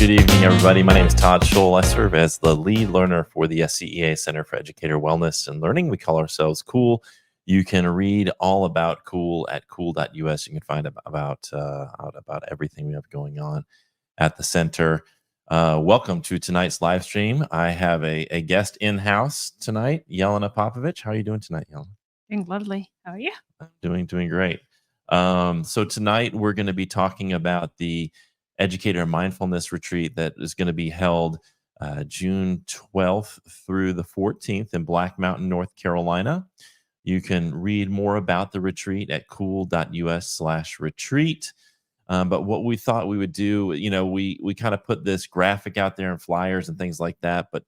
Good evening, everybody. My name is Todd Scholl. I serve as the lead learner for the SCEA Center for Educator Wellness and Learning. We call ourselves Cool. You can read all about Cool at cool.us. You can find out about everything we have going on at the center. Welcome to tonight's live stream. I have a guest in-house tonight, Jelena Popovic. How are you doing tonight, Jelena? Doing lovely. How are you? I'm doing great. So tonight we're going to be talking about the Educator Mindfulness Retreat that is going to be held June 12th through the 14th in Black Mountain, North Carolina. You can read more about the retreat at cool.us/retreat. But what we thought we would do, we kind of put this graphic out there and flyers and things like that, but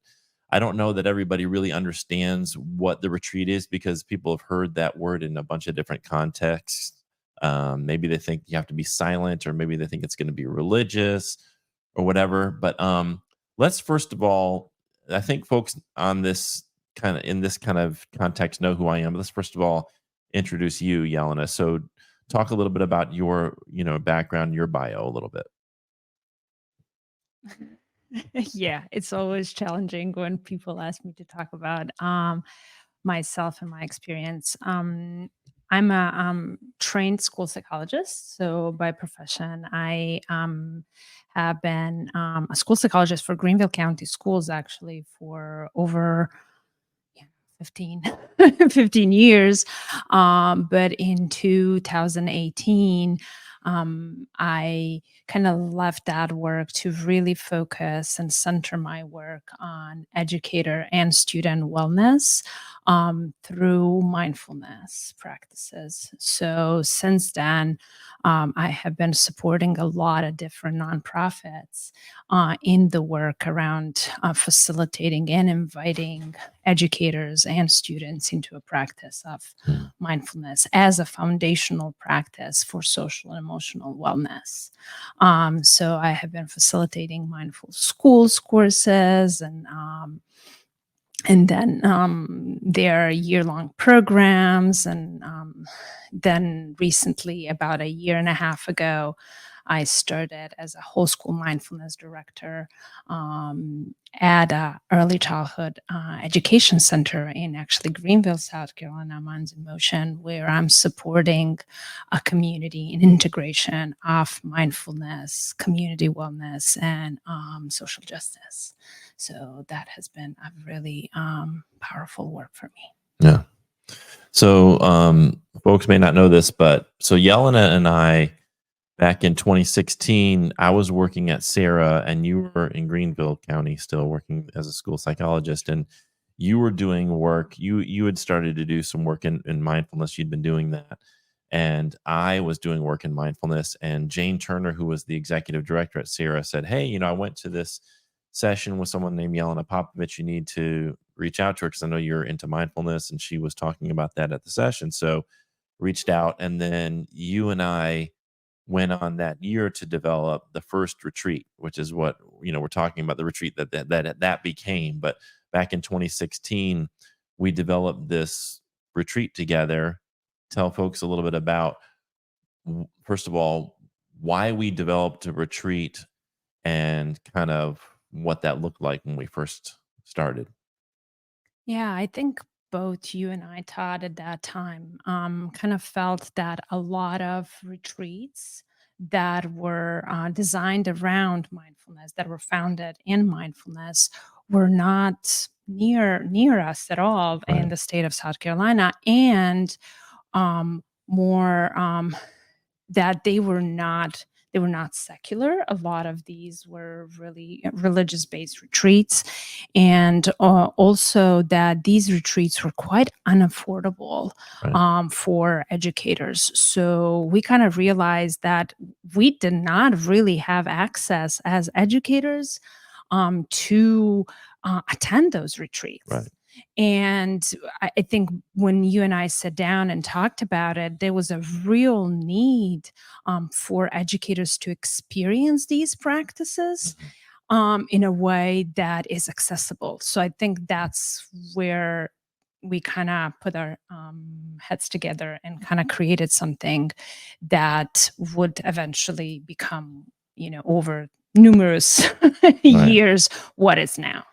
I don't know that everybody really understands what the retreat is because people have heard that word in a bunch of different contexts. Maybe they think you have to be silent, or maybe they think it's going to be religious or whatever. But let's first of all, I think folks in this kind of context know who I am. Let's first of all introduce you, Jelena. So talk a little bit about your, background, your bio a little bit. Yeah, it's always challenging when people ask me to talk about myself and my experience. I'm a trained school psychologist. So by profession, I have been a school psychologist for Greenville County Schools actually for over 15, 15 years. But in 2018, I kind of left that work to really focus and center my work on educator and student wellness through mindfulness practices. So since then, I have been supporting a lot of different nonprofits in the work around facilitating and inviting educators and students into a practice of mindfulness as a foundational practice for social and emotional wellness. So I have been facilitating mindful schools courses and then their year-long programs. And then recently, about a year and a half ago, I started as a whole school mindfulness director at a early childhood education center in actually Greenville, South Carolina, Minds in Motion, where I'm supporting a community and integration of mindfulness, community wellness, and social justice. So that has been a really powerful work for me. Yeah. So folks may not know this, but so Jelena and I, back in 2016, I was working at Sarah, and you were in Greenville County still working as a school psychologist, and you were doing work. You had started to do some work in mindfulness. You'd been doing that. And I was doing work in mindfulness. And Jane Turner, who was the executive director at Sarah, said, "Hey, I went to this session with someone named Jelena Popovic. You need to reach out to her because I know you're into mindfulness." And she was talking about that at the session. So reached out, and then you and I went on that year to develop the first retreat, which is what we're talking about, the retreat that became. But back in 2016, we developed this retreat together. Tell folks a little bit about, first of all, why we developed a retreat and kind of what that looked like when we first started. Yeah, I think both you and I, Todd, at that time, kind of felt that a lot of retreats that were designed around mindfulness, that were founded in mindfulness, were not near us at all in Right. the state of South Carolina, and more that they were not secular. A lot of these were really religious based retreats, and also that these retreats were quite unaffordable Right. for educators. So we kind of realized that we did not really have access as educators to attend those retreats. Right. And I think when you and I sat down and talked about it, there was a real need for educators to experience these practices in a way that is accessible. So I think that's where we kind of put our heads together and kind of created something that would eventually become, over numerous Right. years what is now.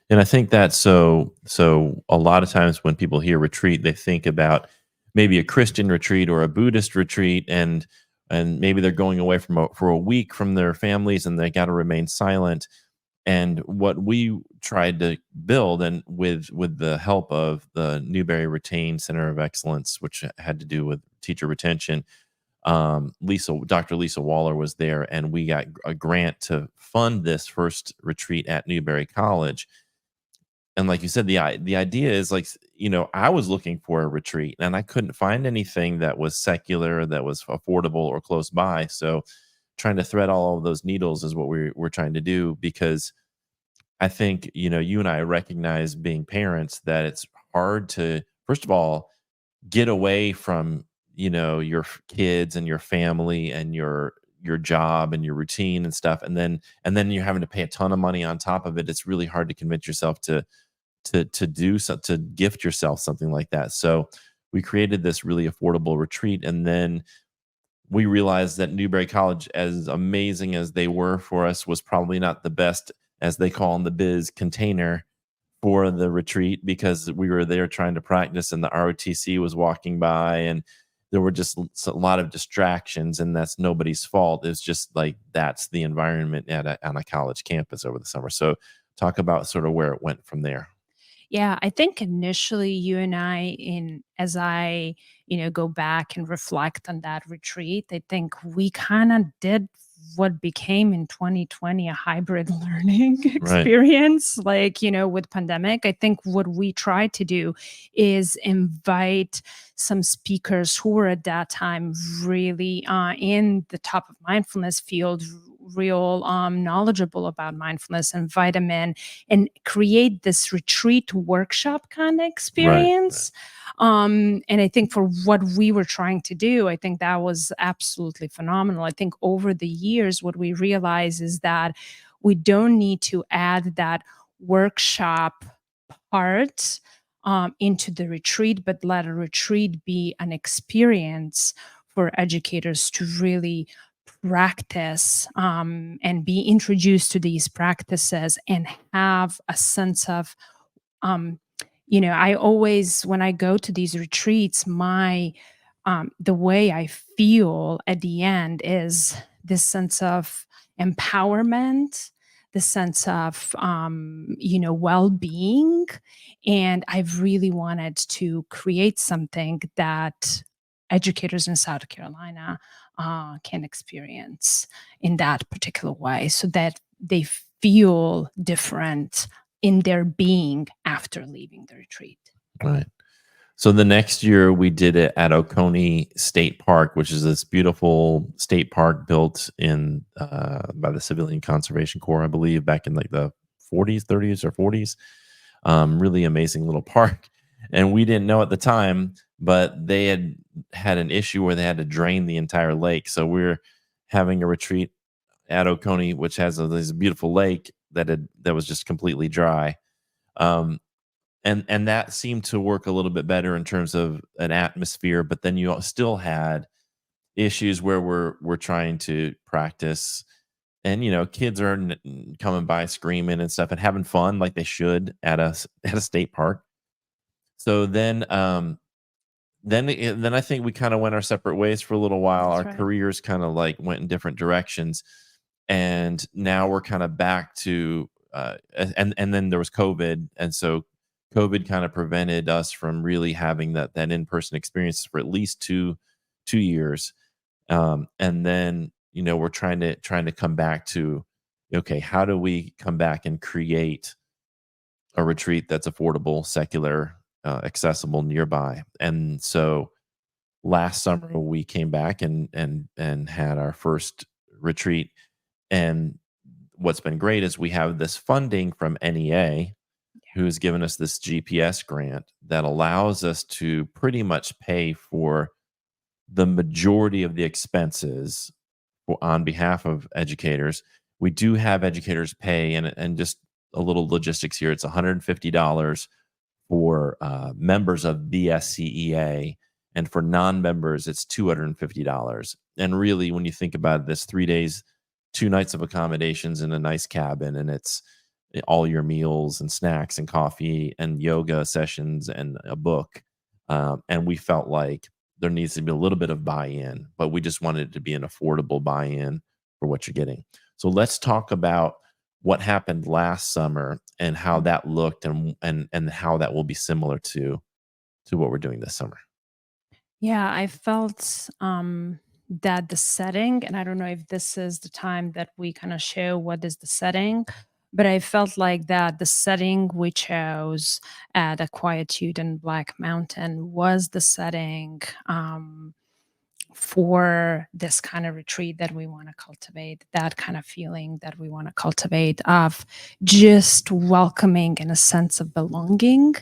And I think that's so a lot of times when people hear retreat, they think about maybe a Christian retreat or a Buddhist retreat, and maybe they're going away for a week from their families and they got to remain silent. And what we tried to build, and with the help of the Newberry Retain Center of Excellence, which had to do with teacher retention, Dr. Lisa Waller was there, and we got a grant to fund this first retreat at Newberry College. And like you said, the idea is like, I was looking for a retreat and I couldn't find anything that was secular, that was affordable or close by. So trying to thread all of those needles is what we're trying to do, because I think, you and I recognize, being parents, that it's hard to, first of all, get away from, your kids and your family and your job and your routine and stuff. And then you're having to pay a ton of money on top of it. It's really hard to convince yourself to do so, to gift yourself something like that. So we created this really affordable retreat, and then we realized that Newberry College, as amazing as they were for us, was probably not the best, as they call in the biz, container for the retreat, because we were there trying to practice and the ROTC was walking by, and there were just a lot of distractions, and that's nobody's fault. It's just like that's the environment on a college campus over the summer. So talk about sort of where it went from there. Yeah, I think initially you and I, in as I, go back and reflect on that retreat, I think we kind of did what became in 2020 a hybrid learning Right. experience. Like, with pandemic, I think what we tried to do is invite some speakers who were at that time really in the top of mindfulness field, real knowledgeable about mindfulness, invite them in and create this retreat workshop kind of Right. Right. experience. And I think for what we were trying to do, I think that was absolutely phenomenal. I think over the years, what we realize is that we don't need to add that workshop part into the retreat, but let a retreat be an experience for educators to really practice and be introduced to these practices and have a sense of um, I always, when I go to these retreats, the way I feel at the end is this sense of empowerment, the sense of well-being. And I've really wanted to create something that educators in South Carolina can experience in that particular way, so that they feel different in their being after leaving the retreat. Right. So the next year we did it at Oconee State Park, which is this beautiful state park built in by the Civilian Conservation Corps, I believe, back in like the 40s, 30s, or 40s. Really amazing little park. And we didn't know at the time, but they had an issue where they had to drain the entire lake. So we're having a retreat at Oconee, which has this beautiful lake that was just completely dry. Um, and that seemed to work a little bit better in terms of an atmosphere, but then you still had issues where we're trying to practice, and kids are coming by screaming and stuff and having fun like they should at at a state park. So then I think we kind of went our separate ways for a little while. That's Our right. careers kind of like went in different directions, and now we're kind of back to and then there was COVID, and so COVID kind of prevented us from really having that in-person experience for at least two years. And then we're trying to come back to, okay, how do we come back and create a retreat that's affordable, secular, accessible, nearby? And so last summer we came back and had our first retreat. And what's been great is we have this funding from NEA, who's given us this GPS grant that allows us to pretty much pay for the majority of the expenses on behalf of educators. We do have educators pay, and just a little logistics here. It's $150 for members of the SCEA, and for non-members, it's $250. And really, when you think about it, this 3 days, 2 nights of accommodations in a nice cabin, and it's all your meals and snacks and coffee and yoga sessions and a book. And we felt like there needs to be a little bit of buy-in, but we just wanted it to be an affordable buy-in for what you're getting. So let's talk about what happened last summer and how that looked, and how that will be similar to what we're doing this summer. Yeah, I felt that the setting, and I don't know if this is the time that we kind of show what is the setting, but I felt like that the setting we chose at a Quietude in Black Mountain was the setting for this kind of retreat that we want to cultivate, that kind of feeling that we want to cultivate of just welcoming and a sense of belonging,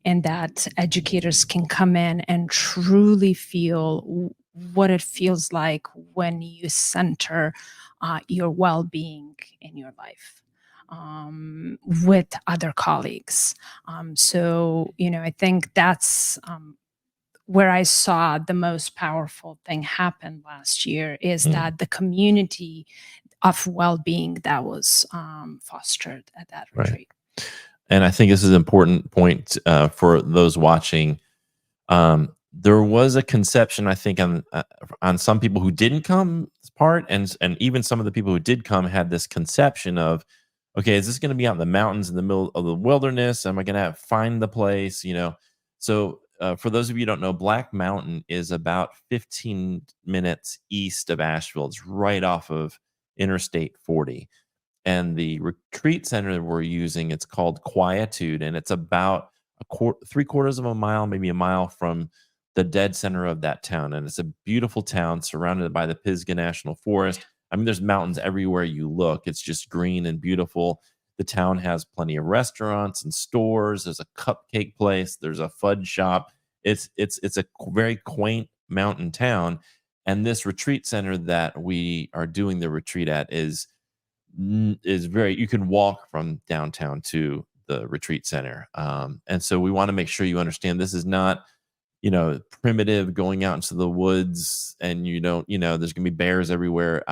and that educators can come in and truly feel what it feels like when you center your well-being in your life with other colleagues. So, I think that's where I saw the most powerful thing happen last year, is Mm, that the community of well-being that was fostered at that right. retreat. And I think this is an important point for those watching. There was a conception, I think, on some people who didn't come part, and even some of the people who did come had this conception of, okay, is this going to be out in the mountains in the middle of the wilderness? Am I going to find the place? So for those of you who don't know, Black Mountain is about 15 minutes east of Asheville. It's right off of Interstate 40, and the retreat center that we're using, it's called Quietude, and it's about three quarters of a mile, maybe a mile from the dead center of that town. And it's a beautiful town surrounded by the Pisgah National Forest. I mean, there's mountains everywhere you look. It's just green and beautiful. The town has plenty of restaurants and stores. There's a cupcake place. There's a fudge shop. It's a very quaint mountain town. And this retreat center that we are doing the retreat at is very, you can walk from downtown to the retreat center. And so we want to make sure you understand this is not, primitive going out into the woods, and you don't, there's gonna be bears everywhere.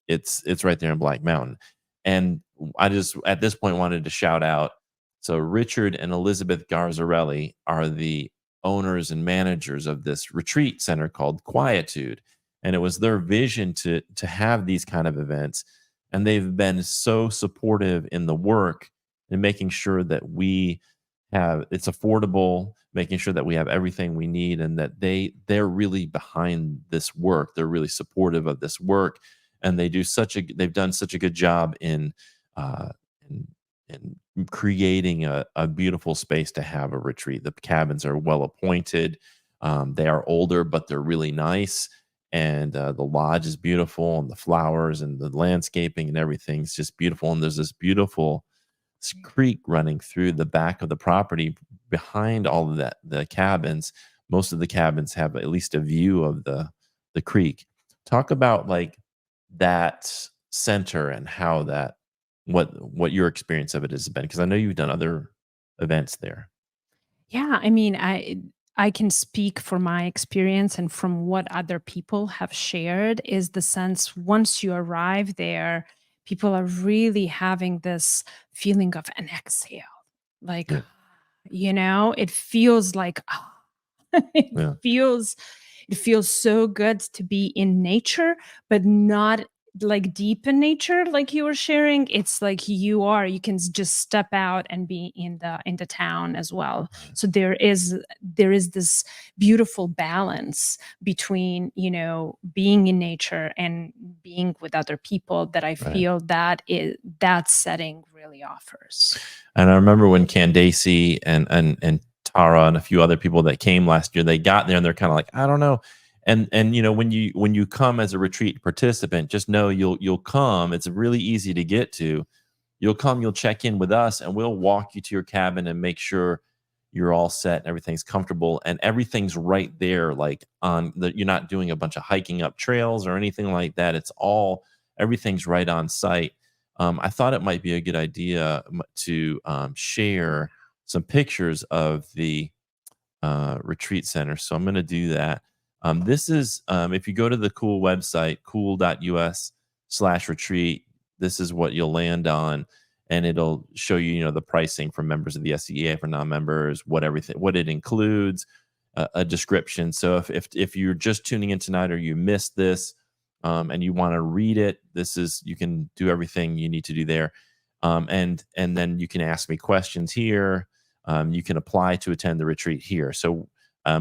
It's right there in Black Mountain. And I just at this point wanted to shout out. So Richard and Elizabeth Garzarelli are the owners and managers of this retreat center called Quietude. And it was their vision to have these kind of events. And they've been so supportive in the work and making sure that we have it's affordable, making sure that we have everything we need, and that they're really behind this work. They're really supportive of this work, and they've done such a good job uh, in in creating a beautiful space to have a retreat. The cabins are well appointed. They are older, but they're really nice. And the lodge is beautiful, and the flowers and the landscaping and everything's just beautiful. And there's this beautiful creek running through the back of the property behind all of the cabins. Most of the cabins have at least a view of the creek. Talk about like that center and how that what your experience of it has been, because I know you've done other events there. Yeah, I mean, I can speak from my experience and from what other people have shared, is the sense once you arrive there, people are really having this feeling of an exhale. Like, Yeah, it feels like it yeah, feels it feels so good to be in nature, but not like deep in nature like you were sharing. It's like you can just step out and be in the town as well. right, So there is this beautiful balance between, being in nature and being with other people, that I right. feel that setting really offers. And I remember when Candace and Tara and a few other people that came last year, they got there and they're kind of like, I don't know. And when you come as a retreat participant, just know you'll come. It's really easy to get to. You'll come, you'll check in with us, and we'll walk you to your cabin and make sure you're all set and everything's comfortable, and everything's right there. Like you're not doing a bunch of hiking up trails or anything like that. Everything's right on site. I thought it might be a good idea to share some pictures of the retreat center. So I'm going to do that. This is if you go to the Cool website, cool.us SC/retreat. This is what you'll land on. And it'll show you, the pricing for members of the SCEA, for non-members, what it includes, a description. So if you're just tuning in tonight or you missed this, and you want to read it, you can do everything you need to do there. And then you can ask me questions here. You can apply to attend the retreat here. So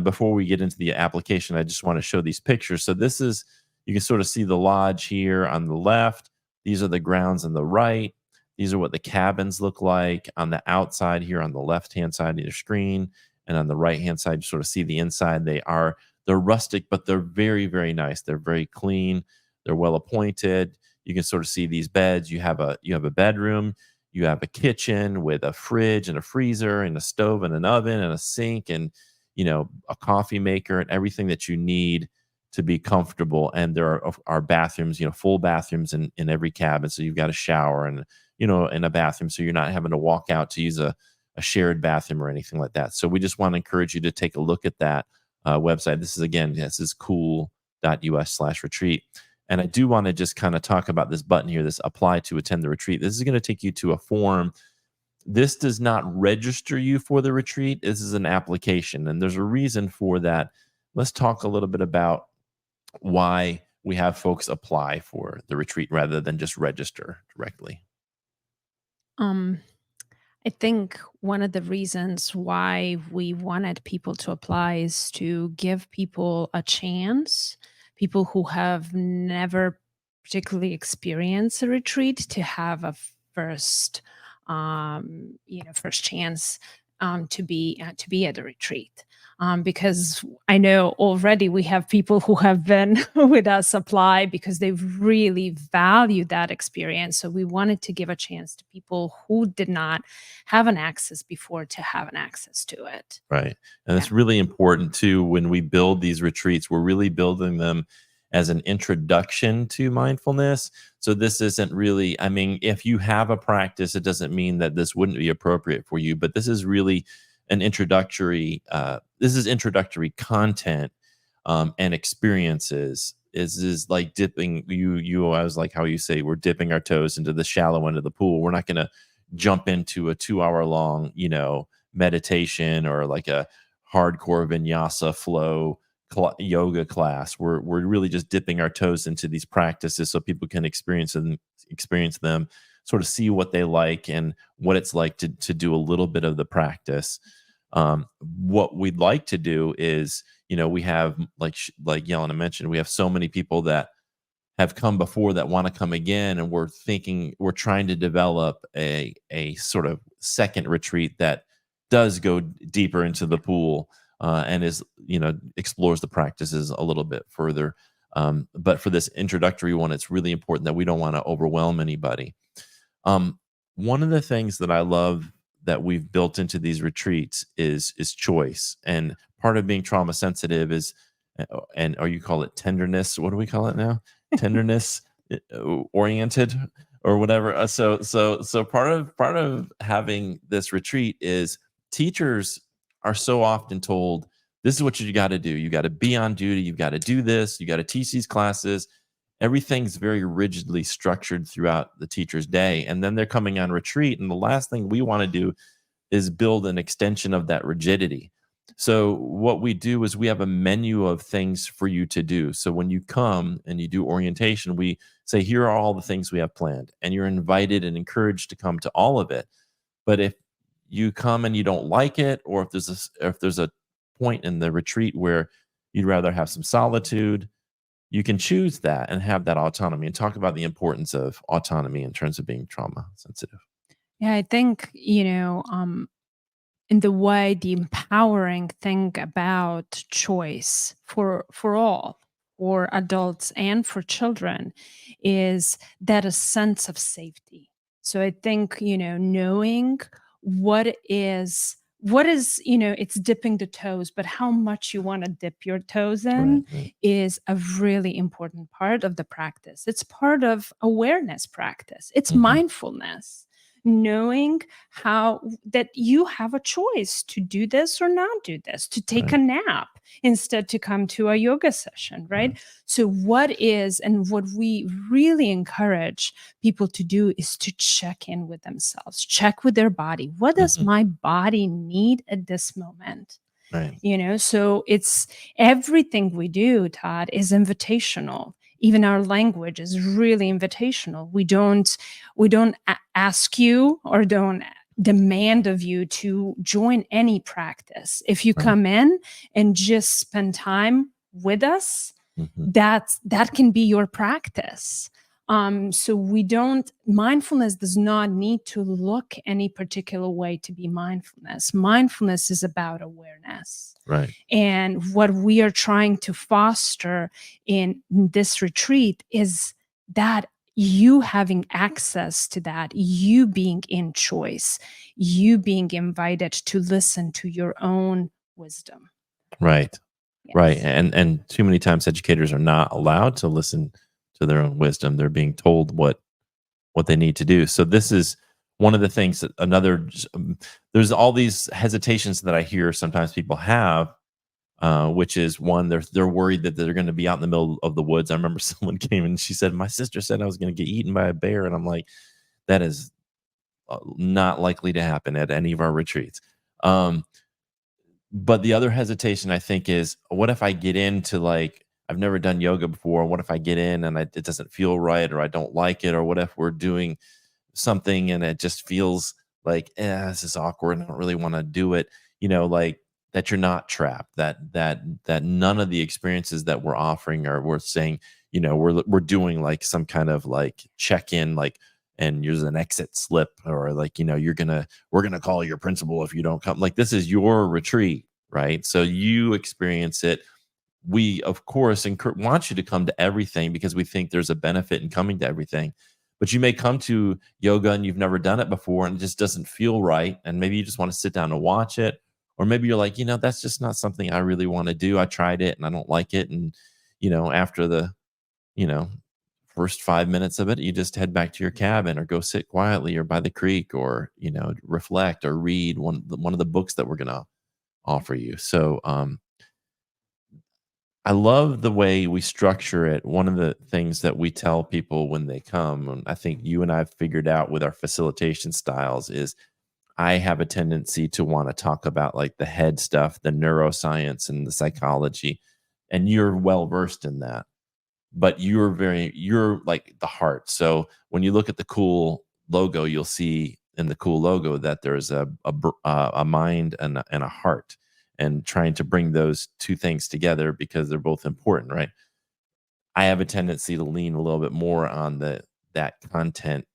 before we get into the application, I just want to show these pictures. So you can sort of see the lodge here on the left. These are the grounds on the right. These are what the cabins look like on the outside here on the left-hand side of your screen. And on the right-hand side, you sort of see the inside. They're rustic, but they're very, very nice. They're very clean. They're well appointed. You can sort of see these beds. You have a bedroom. You have a kitchen with a fridge and a freezer and a stove and an oven and a sink and, a coffee maker and everything that you need to be comfortable. And there are bathrooms, full bathrooms in every cabin. So you've got a shower and, in a bathroom. So you're not having to walk out to use a shared bathroom or anything like that. So we just want to encourage you to take a look at that website. This is cool.us/retreat. And I do want to just kind of talk about this button here, this apply to attend the retreat. This is going to take you to a form. This does not register you for the retreat. This is an application, and there's a reason for that. Let's talk a little bit about why we have folks apply for the retreat rather than just register directly. I think one of the reasons why we wanted people to apply is to give people a chance, people who have never particularly experienced a retreat, to have a first chance to be at the retreat. Because I know already we have people who have been with us apply because they really value that experience. So we wanted to give a chance to people who did not have an access before to have an access to it. Right. And Yeah. it's really important too, when we build these retreats, we're really building them as an introduction to mindfulness. So this isn't really, if you have a practice, it doesn't mean that this wouldn't be appropriate for you, but this is really an introductory, introductory content, and experiences. Is like dipping I was like how you say we're dipping our toes into the shallow end of the pool. We're not going to jump into a 2-hour long, meditation or like a hardcore vinyasa flow yoga class. We're really just dipping our toes into these practices so people can experience them, sort of see what they like and what it's like to do a little bit of the practice. What we'd like to do is, we have like Jelena mentioned, we have so many people that have come before that want to come again, and we're trying to develop a sort of second retreat that does go deeper into the pool, and explores the practices a little bit further. But for this introductory one, it's really important that we don't want to overwhelm anybody. One of the things that I love that we've built into these retreats is choice. And part of being trauma sensitive is, or you call it tenderness. What do we call it now? Tenderness oriented or whatever. So part of having this retreat is teachers are so often told, this is what you got to do. You got to be on duty. You've got to do this. You got to teach these classes. Everything's very rigidly structured throughout the teacher's day. And then they're coming on retreat. And the last thing we want to do is build an extension of that rigidity. So what we do is we have a menu of things for you to do. So when you come and you do orientation, we say, here are all the things we have planned. And you're invited and encouraged to come to all of it. But if you come and you don't like it, or if there's a point in the retreat where you'd rather have some solitude, you can choose that and have that autonomy, and talk about the importance of autonomy in terms of being trauma sensitive. Yeah, I think, in the way, the empowering thing about choice for all, for adults and for children, is that a sense of safety. So I think, knowing what is, it's dipping the toes, but how much you want to dip your toes in Right. is a really important part of the practice. It's part of awareness practice. It's Mhm. mindfulness. knowing how that you have a choice to do this or not do this, to take a Right. nap instead to come to a yoga session, right? Right. So what is and what we really encourage people to do is to check in with themselves, check with their body. What does Mhm. my body need at this moment? Right. So it's everything we do, Todd, is invitational. Even our language is really invitational. We don't ask you or don't demand of you to join any practice. If you Right. come in and just spend time with us, Mhm. that can be your practice. So we don't mindfulness does not need to look any particular way to be mindfulness. Mindfulness is about awareness. Right. And what we are trying to foster in this retreat is that you having access to that, you being in choice, you being invited to listen to your own wisdom. Right. Right. Yes. And too many times educators are not allowed to listen to their own wisdom. They're being told what they need to do. So this is one of the things that there's all these hesitations that I hear sometimes people have, which is one, they're worried that they're going to be out in the middle of the woods. I remember someone came and she said, "My sister said I was going to get eaten by a bear," and I'm like, that is not likely to happen at any of our retreats. Um, but the other hesitation I think is, what if I get into like, I've never done yoga before. What if I get in and it doesn't feel right, or I don't like it, or what if we're doing something and it just feels like, this is awkward. I don't really want to do it. Like that you're not trapped. That none of the experiences that we're offering are worth saying. We're doing like some kind of like check in, like, and there's an exit slip, or like, we're gonna call your principal if you don't come. Like, this is your retreat, right? So you experience it. We of course want you to come to everything because we think there's a benefit in coming to everything, but you may come to yoga and you've never done it before and it just doesn't feel right, and maybe you just want to sit down and watch it, or maybe you're like, that's just not something I really want to do. I tried it and I don't like it, and after the you know first 5 minutes of it, you just head back to your cabin or go sit quietly or by the creek, or reflect or read one of the books that we're going to offer you. So I love the way we structure it. One of the things that we tell people when they come, and I think you and I have figured out with our facilitation styles, is I have a tendency to want to talk about like the head stuff, the neuroscience and the psychology, and you're well versed in that. But you're like the heart. So when you look at the cool logo, you'll see in the cool logo that there's a mind and a heart, and trying to bring those two things together because they're both important, right? I have a tendency to lean a little bit more on that content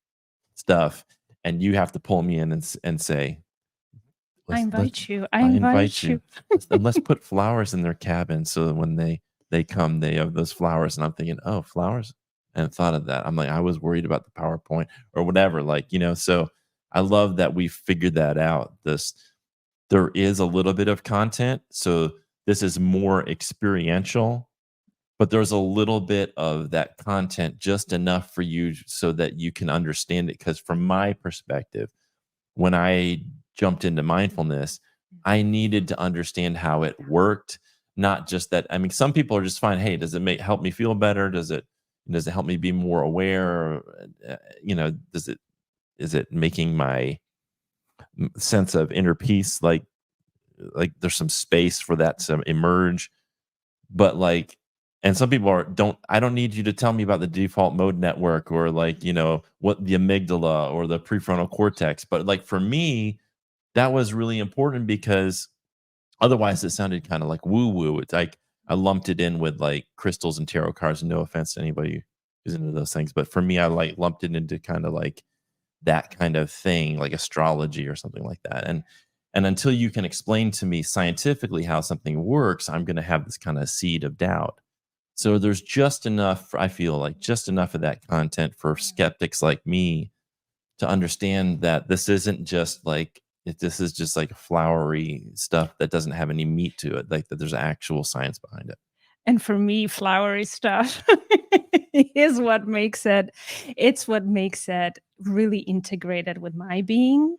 stuff, and you have to pull me in and say, I Let's invite you. I I invite invite you. you. Let's put flowers in their cabin so that when they come, they have those flowers." And I'm thinking, "Oh, flowers?" And thought of that. I'm like, I was worried about the PowerPoint or whatever, like, so I love that we figured that out. There is a little bit of content, so this is more experiential, but there's a little bit of that content, just enough for you so that you can understand it. Because from my perspective, when I jumped into mindfulness, I needed to understand how it worked, not just that. I mean, some people are just fine. Hey, does it help me feel better? Does it help me be more aware? Does it is it making my sense of inner peace, like there's some space for that to emerge? But like, and some people don't, I don't need you to tell me about the default mode network, or like, what the amygdala or the prefrontal cortex. But like for me, that was really important because otherwise it sounded kind of like woo woo. It's like I lumped it in with like crystals and tarot cards. No offense to anybody who's into those things, but for me, I like lumped it into kind of like that kind of thing, like astrology or something like that. And until you can explain to me scientifically how something works, I'm going to have this kind of seed of doubt. So there's just enough, I feel like just enough of that content for skeptics like me to understand that this isn't just like, this is just like flowery stuff that doesn't have any meat to it, like that there's actual science behind it. And for me, flowery stuff is what makes it it's what makes it really integrated with my being.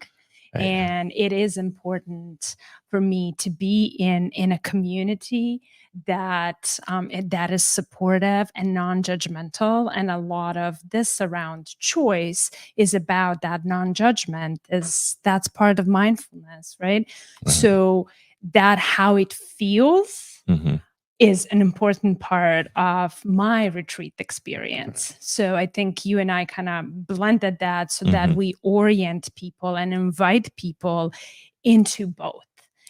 Right. And it is important for me to be in a community that that is supportive and non-judgmental. And a lot of this around choice is about that non-judgment. That's part of mindfulness, right? Right. So that how it feels Mhm. is an important part of my retreat experience. So I think you and I kind of blended that so that Mhm. we orient people and invite people into both.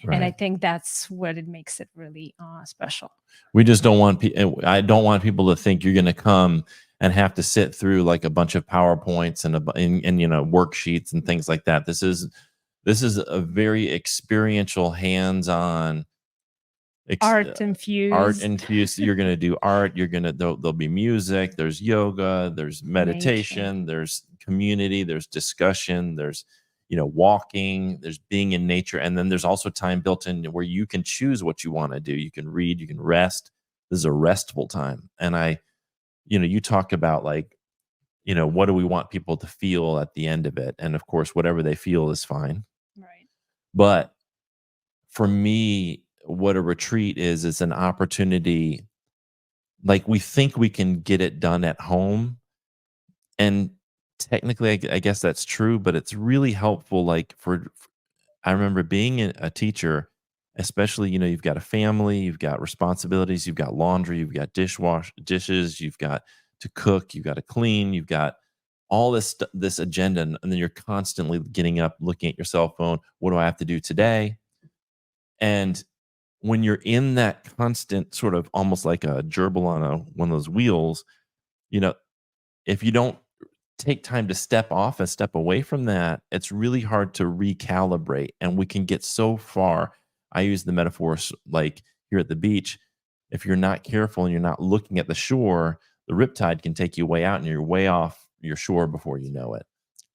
And I Right. think that's what it makes it really special. We just don't want I don't want people to think you're gonna come and have to sit through, like, a bunch of PowerPoints and worksheets and things like that. This is a very experiential, hands-on Art art infused infused. You're gonna do art, there'll be music, there's yoga, there's nature. meditation, there's community, there's discussion, there's, walking, there's being in nature, and then there's also time built in where you can choose what you wanna do. You can read, you can rest. This is a restful time, and you talk about, like, what do we want people to feel at the end of it? And, of course, whatever they feel is fine. Right. But for me, what a retreat is an opportunity. Like, we think we can get it done at home, and technically, I guess that's true, but it's really helpful, like, I remember being a teacher, especially, you've got a family, you've got responsibilities, you've got laundry, you've got dishes, you've got to cook, you've got to clean, you've got all this agenda, and then you're constantly getting up, looking at your cell phone. What do I have to do today? And when you're in that constant sort of almost like a gerbil on one of those wheels, you know, if you don't take time to step off and step away from that, it's really hard to recalibrate. And we can get so far. I use the metaphors like here at the beach. If you're not careful and you're not looking at the shore, the riptide can take you way out and you're way off your shore before you know it.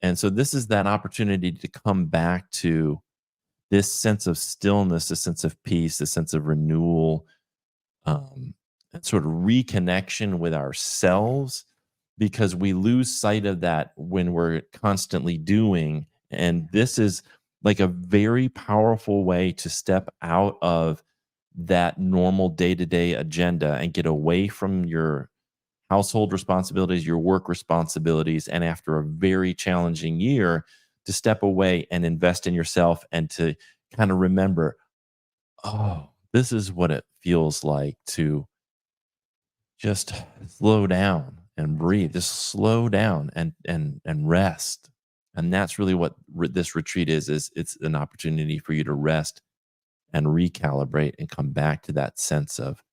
And so this is that opportunity to come back to this sense of stillness, this sense of peace, this sense of renewal, and sort of reconnection with ourselves, because we lose sight of that when we're constantly doing. And this is like a very powerful way to step out of that normal day-to-day agenda and get away from your household responsibilities, your work responsibilities, and after a very challenging year, to step away and invest in yourself and to kind of remember, oh, this is what it feels like to just slow down and breathe. Just slow down and rest. And that's really what this retreat is it's an opportunity for you to rest and recalibrate and come back to that sense of,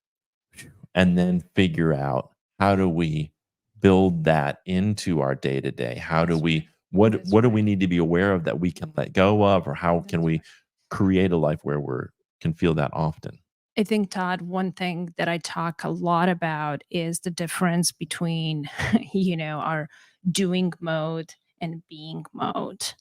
and then figure out, how do we build that into our day to day? How do That's we right. what That's what do we right. need to be aware of that we can let go of, or how can That's we right. create a life where we're can feel that often? I think, Todd, one thing that I talk a lot about is the difference between, our doing mode and being mode.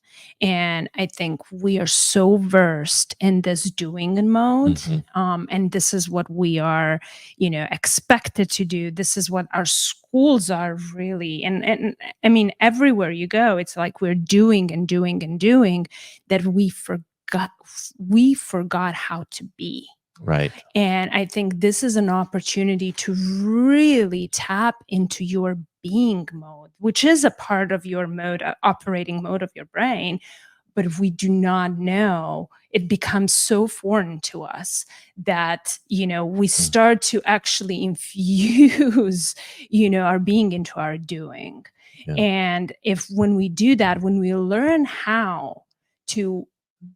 And I think we are so versed in this doing mode. Mhm. And this is what we are, expected to do. This is what our schools are really. And I mean, everywhere you go, it's like we're doing and doing and doing that we forgot how to be. Right. And I think this is an opportunity to really tap into your being mode, which is a part of your operating mode of your brain. But if we do not know, it becomes so foreign to us that, we Mm. start to actually infuse, our being into our doing. Yeah. And when we do that, when we learn how to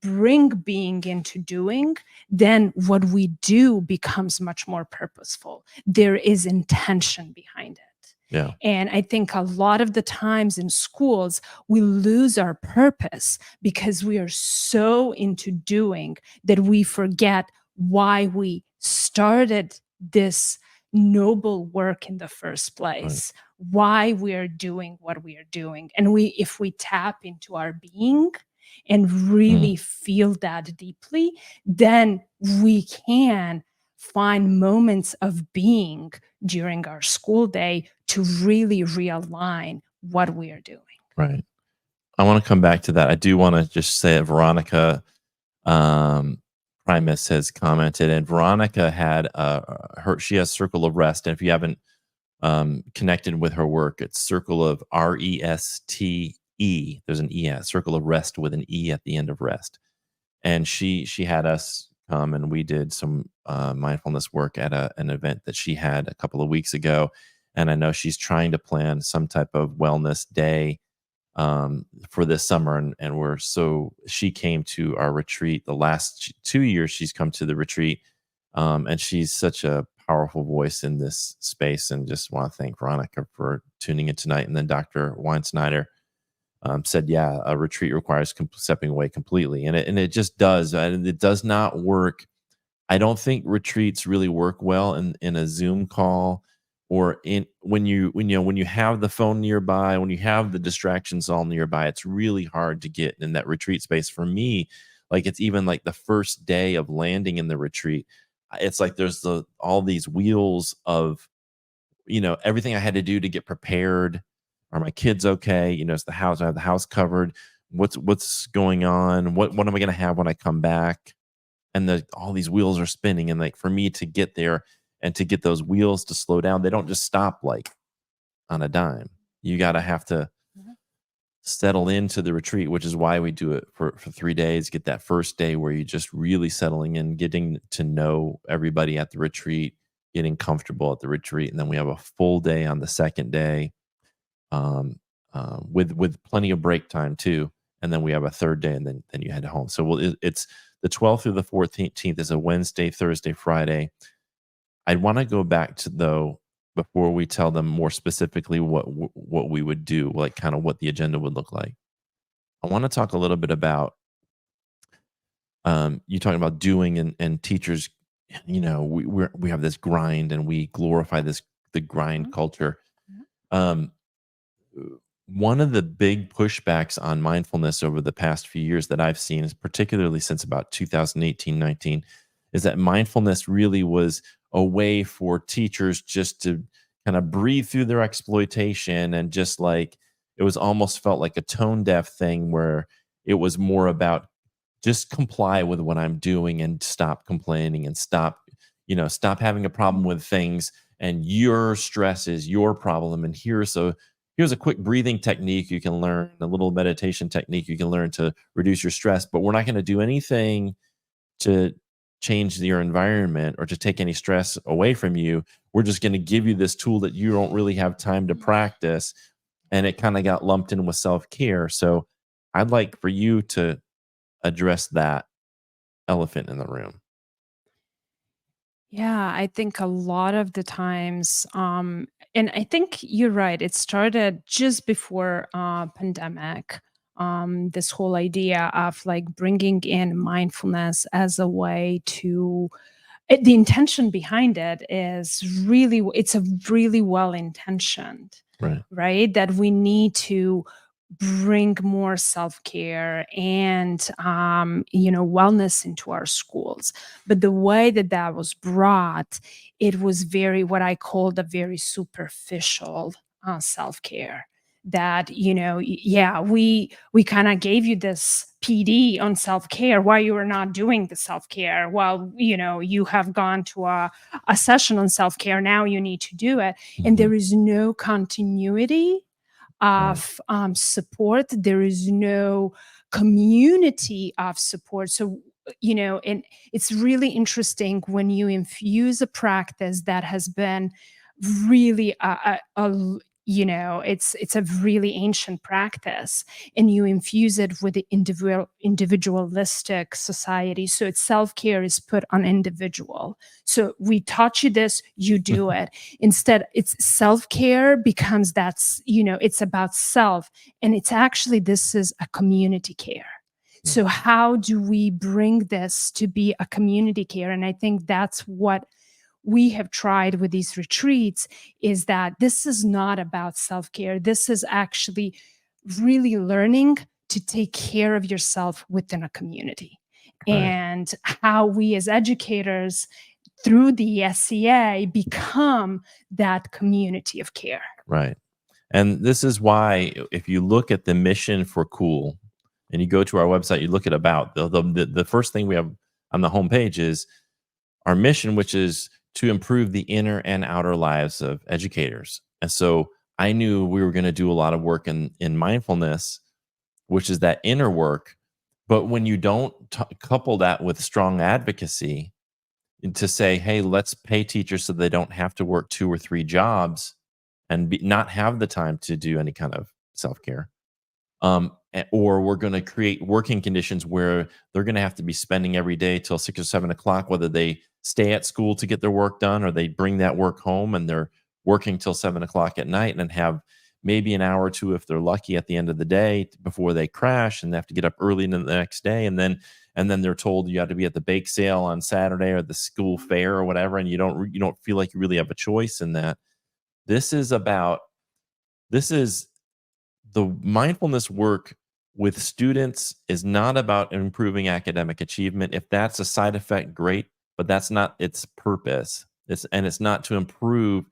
bring being into doing, then what we do becomes much more purposeful. There is intention behind it. Yeah. And I think a lot of the times in schools, we lose our purpose because we are so into doing that we forget why we started this noble work in the first Right. place, why we are doing what we are doing. And if we tap into our being and Mm. really feel that deeply, then we can find moments of being during our school day to really realign what we are doing. Right. I want to come back to that. I do want to just say that Veronica um, Primus has commented, and Veronica had she has Circle of Rest, and if you haven't connected with her work, it's Circle of RESTE. There's an Circle of Rest with an E at the end of rest, and she had us come and we did some mindfulness work at an event that she had a couple of weeks ago, and I know she's trying to plan some type of wellness day for this summer, and she came to our retreat the last 2 years. She's come to the retreat, and she's such a powerful voice in this space, and just want to thank Veronica for tuning in tonight. And then Dr. Weinsnyder said, yeah, a retreat requires stepping away completely, and it just does, and it does not work. I don't think retreats really work well in a Zoom call, or in when you have the phone nearby, when you have the distractions all nearby. It's really hard to get in that retreat space. For me, like, it's even like the first day of landing in the retreat, it's like there's all these wheels of, everything I had to do to get prepared. Are my kids okay? Is the house, I have the house covered? What's going on? What am I going to have when I come back? And all these wheels are spinning, and like, for me to get there and to get those wheels to slow down, they don't just stop like on a dime. You got to have to Mhm. settle into the retreat, which is why we do it for 3 days. Get that first day where you're just really settling in, getting to know everybody at the retreat, getting comfortable at the retreat, and then we have a full day on the second day, um, with plenty of break time too. And then we have a third day, and then you head home. So it's the 12th through the 14th is a Wednesday, Thursday, Friday. I'd want to go back to, though, before we tell them more specifically what we would do, like kind of what the agenda would look like. I want to talk a little bit about you talking about doing, and teachers. We have this grind, and we glorify the grind Mhm. culture. Mhm. Um, One of the big pushbacks on mindfulness over the past few years that I've seen, is particularly since about 2018-19, is that mindfulness really was a way for teachers just to kind of breathe through their exploitation, and just like, it was almost felt like a tone deaf thing, where it was more about just comply with what I'm doing and stop complaining, and stop having a problem with things, and your stress is your problem. And here's a quick breathing technique you can learn, a little meditation technique you can learn to reduce your stress, but we're not going to do anything to change your environment or to take any stress away from you. We're just going to give you this tool that you don't really have time to practice. And it kind of got lumped in with self-care. So I'd like for you to address that elephant in the room. Yeah, I think a lot of the times, and I think you're right. It started just before pandemic. This whole idea of like bringing in mindfulness as a way to the intention behind it is really it's a really well intentioned, Right. right? That we need to bring more self-care and wellness into our schools. But the way that that was brought, it was very what I called a very superficial self-care. That yeah, we kind of gave you this PD on self-care while you were not doing the self-care, while you have gone to a session on self-care, now you need to do it. And Mhm. there is no continuity Right. of support. There is no community of support. So, and it's really interesting when you infuse a practice that has been really it's a really ancient practice, and you infuse it with the individualistic society. So it's self-care is put on individual. So we taught you this, you do it. Instead, it's self-care becomes it's about self, and it's actually this is a community care. Mm. So how do we bring this to be a community care? And I think that's what we have tried with these retreats, is that this is not about self-care. This is actually really learning to take care of yourself within a community, Right. and how we as educators through the SCA become that community of care. Right. And this is why if you look at the mission for Cool and you go to our website, you look at about the first thing we have on the homepage is our mission, which is to improve the inner and outer lives of educators. And so I knew we were going to do a lot of work in mindfulness, which is that inner work. But when you don't couple that with strong advocacy and to say, hey, let's pay teachers so they don't have to work 2 or 3 jobs and not have the time to do any kind of self care, or we're going to create working conditions where they're going to have to be spending every day till 6 or 7 o'clock, whether they stay at school to get their work done or they bring that work home and they're working till 7 o'clock at night and have maybe an hour or two if they're lucky at the end of the day before they crash and they have to get up early the next day, and then they're told you have to be at the bake sale on Saturday or the school fair or whatever, and you don't feel like you really have a choice in that. This is about this is the mindfulness work with students is not about improving academic achievement. If that's a side effect, great, but that's not its purpose. It's not to improve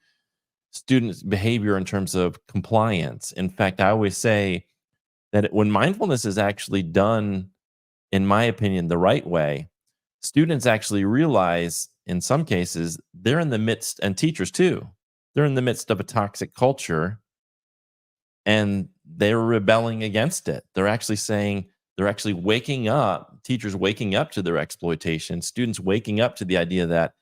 students' behavior in terms of compliance. In fact, I always say that when mindfulness is actually done, in my opinion, the right way, students actually realize in some cases they're in the midst, and teachers too, they're in the midst of a toxic culture and they're rebelling against it. They're actually waking up, teachers waking up to their exploitation, students waking up to the idea that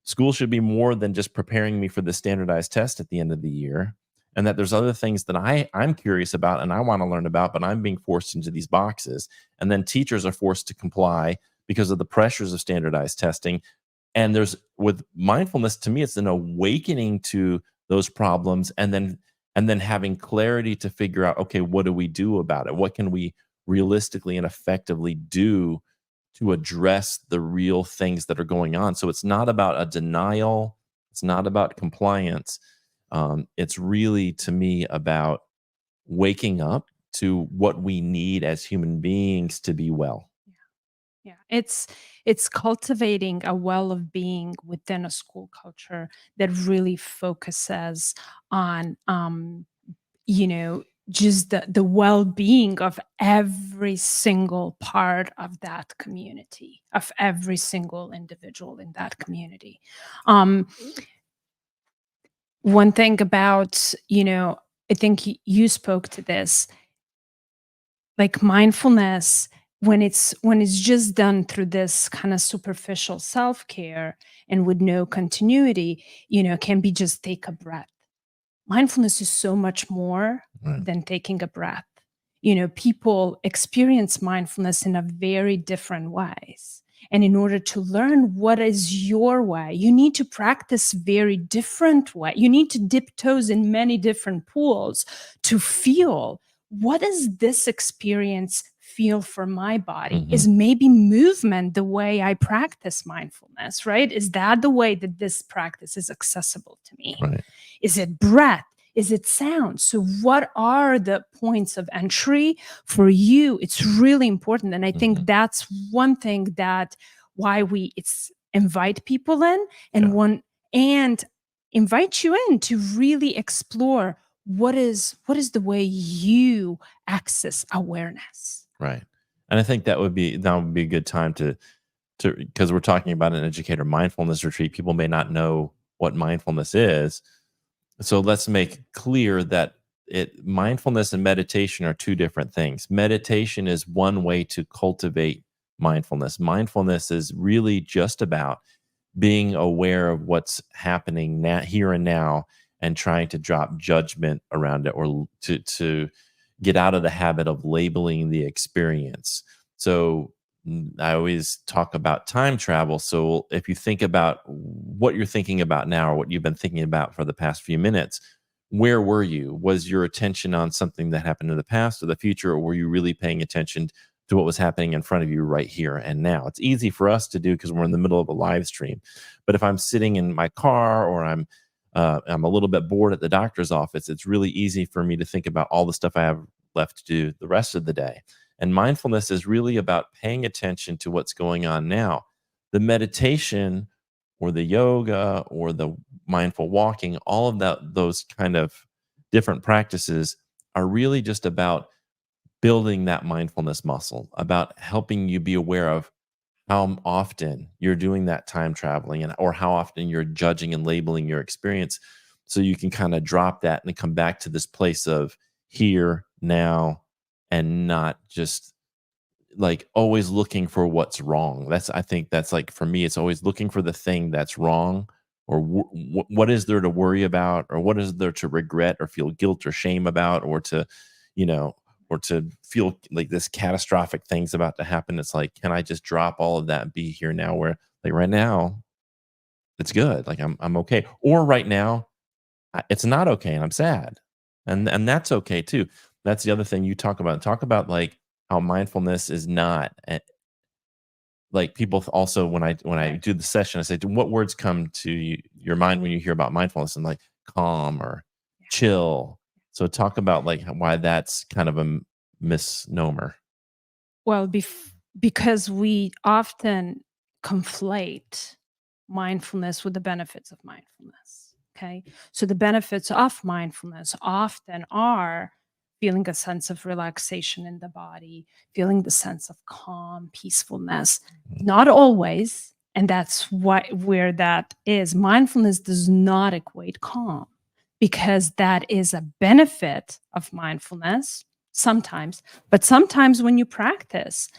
school should be more than just preparing me for the standardized test at the end of the year. And that there's other things that I'm curious about and I want to learn about, but I'm being forced into these boxes. And then teachers are forced to comply because of the pressures of standardized testing. And there's with mindfulness, to me, it's an awakening to those problems and then having clarity to figure out, okay, what do we do about it? What can we realistically and effectively do to address the real things that are going on? So it's not about a denial, it's not about compliance. It's really, to me, about waking up to what we need as human beings to be well. Yeah, it's cultivating a well of being within a school culture that really focuses on just the well-being of every single part of that community, of every single individual in that community. Um One thing about, I think you spoke to this, like mindfulness, when it's just done through this kind of superficial self-care and with no continuity, can be just take a breath. Mindfulness is so much more Right. than taking a breath. People experience mindfulness in a very different ways. And in order to learn what is your way, you need to practice very different way. You need to dip toes in many different pools to feel, what does this experience feel for my body? Mhm. Is maybe movement the way I practice mindfulness, right? Is that the way that this practice is accessible to me? Right. Is it breath? Is it sound? So, what are the points of entry for you? It's really important. And I Mhm. think that's one thing that why we it's invite people in and Yeah. one and invite you in to really explore what is the way you access awareness. Right. And I think that would be a good time to because we're talking about an educator mindfulness retreat. People may not know what mindfulness is. So let's make clear that mindfulness and meditation are two different things. Meditation is one way to cultivate mindfulness. Mindfulness is really just about being aware of what's happening now, here and now, and trying to drop judgment around it, or to get out of the habit of labeling the experience. So I always talk about time travel. So if you think about what you're thinking about now or what you've been thinking about for the past few minutes, where were you? Was your attention on something that happened in the past or the future, or were you really paying attention to what was happening in front of you right here and now? It's easy for us to do because we're in the middle of a live stream. But if I'm sitting in my car or I'm a little bit bored at the doctor's office, it's really easy for me to think about all the stuff I have left to do the rest of the day. And mindfulness is really about paying attention to what's going on now. The meditation or the yoga or the mindful walking, all of those kind of different practices are really just about building that mindfulness muscle, about helping you be aware of how often you're doing that time traveling and or how often you're judging and labeling your experience so you can kind of drop that and come back to this place of here now and not just like always looking for what's wrong. That's I think that's like for me it's always looking for the thing that's wrong or what is there to worry about or what is there to regret or feel guilt or shame about or to you know or to feel like this catastrophic thing's about to happen. It's like can I just drop all of that and be here now where like right now it's good. Like I'm okay. Or right now it's not okay and I'm sad. And that's okay too. That's the other thing you talk about. Talk about like how mindfulness is not like people also when I Right. do the session, I say, what words come to your mind when you hear about mindfulness and like calm or Yeah. chill. So talk about like why that's kind of a misnomer. Well, because we often conflate mindfulness with the benefits of mindfulness. Okay. So the benefits of mindfulness often are feeling a sense of relaxation in the body, feeling the sense of calm, peacefulness. Mm, Not always. And that's where that is. Mindfulness does not equate calm because that is a benefit of mindfulness sometimes. But sometimes when you practice,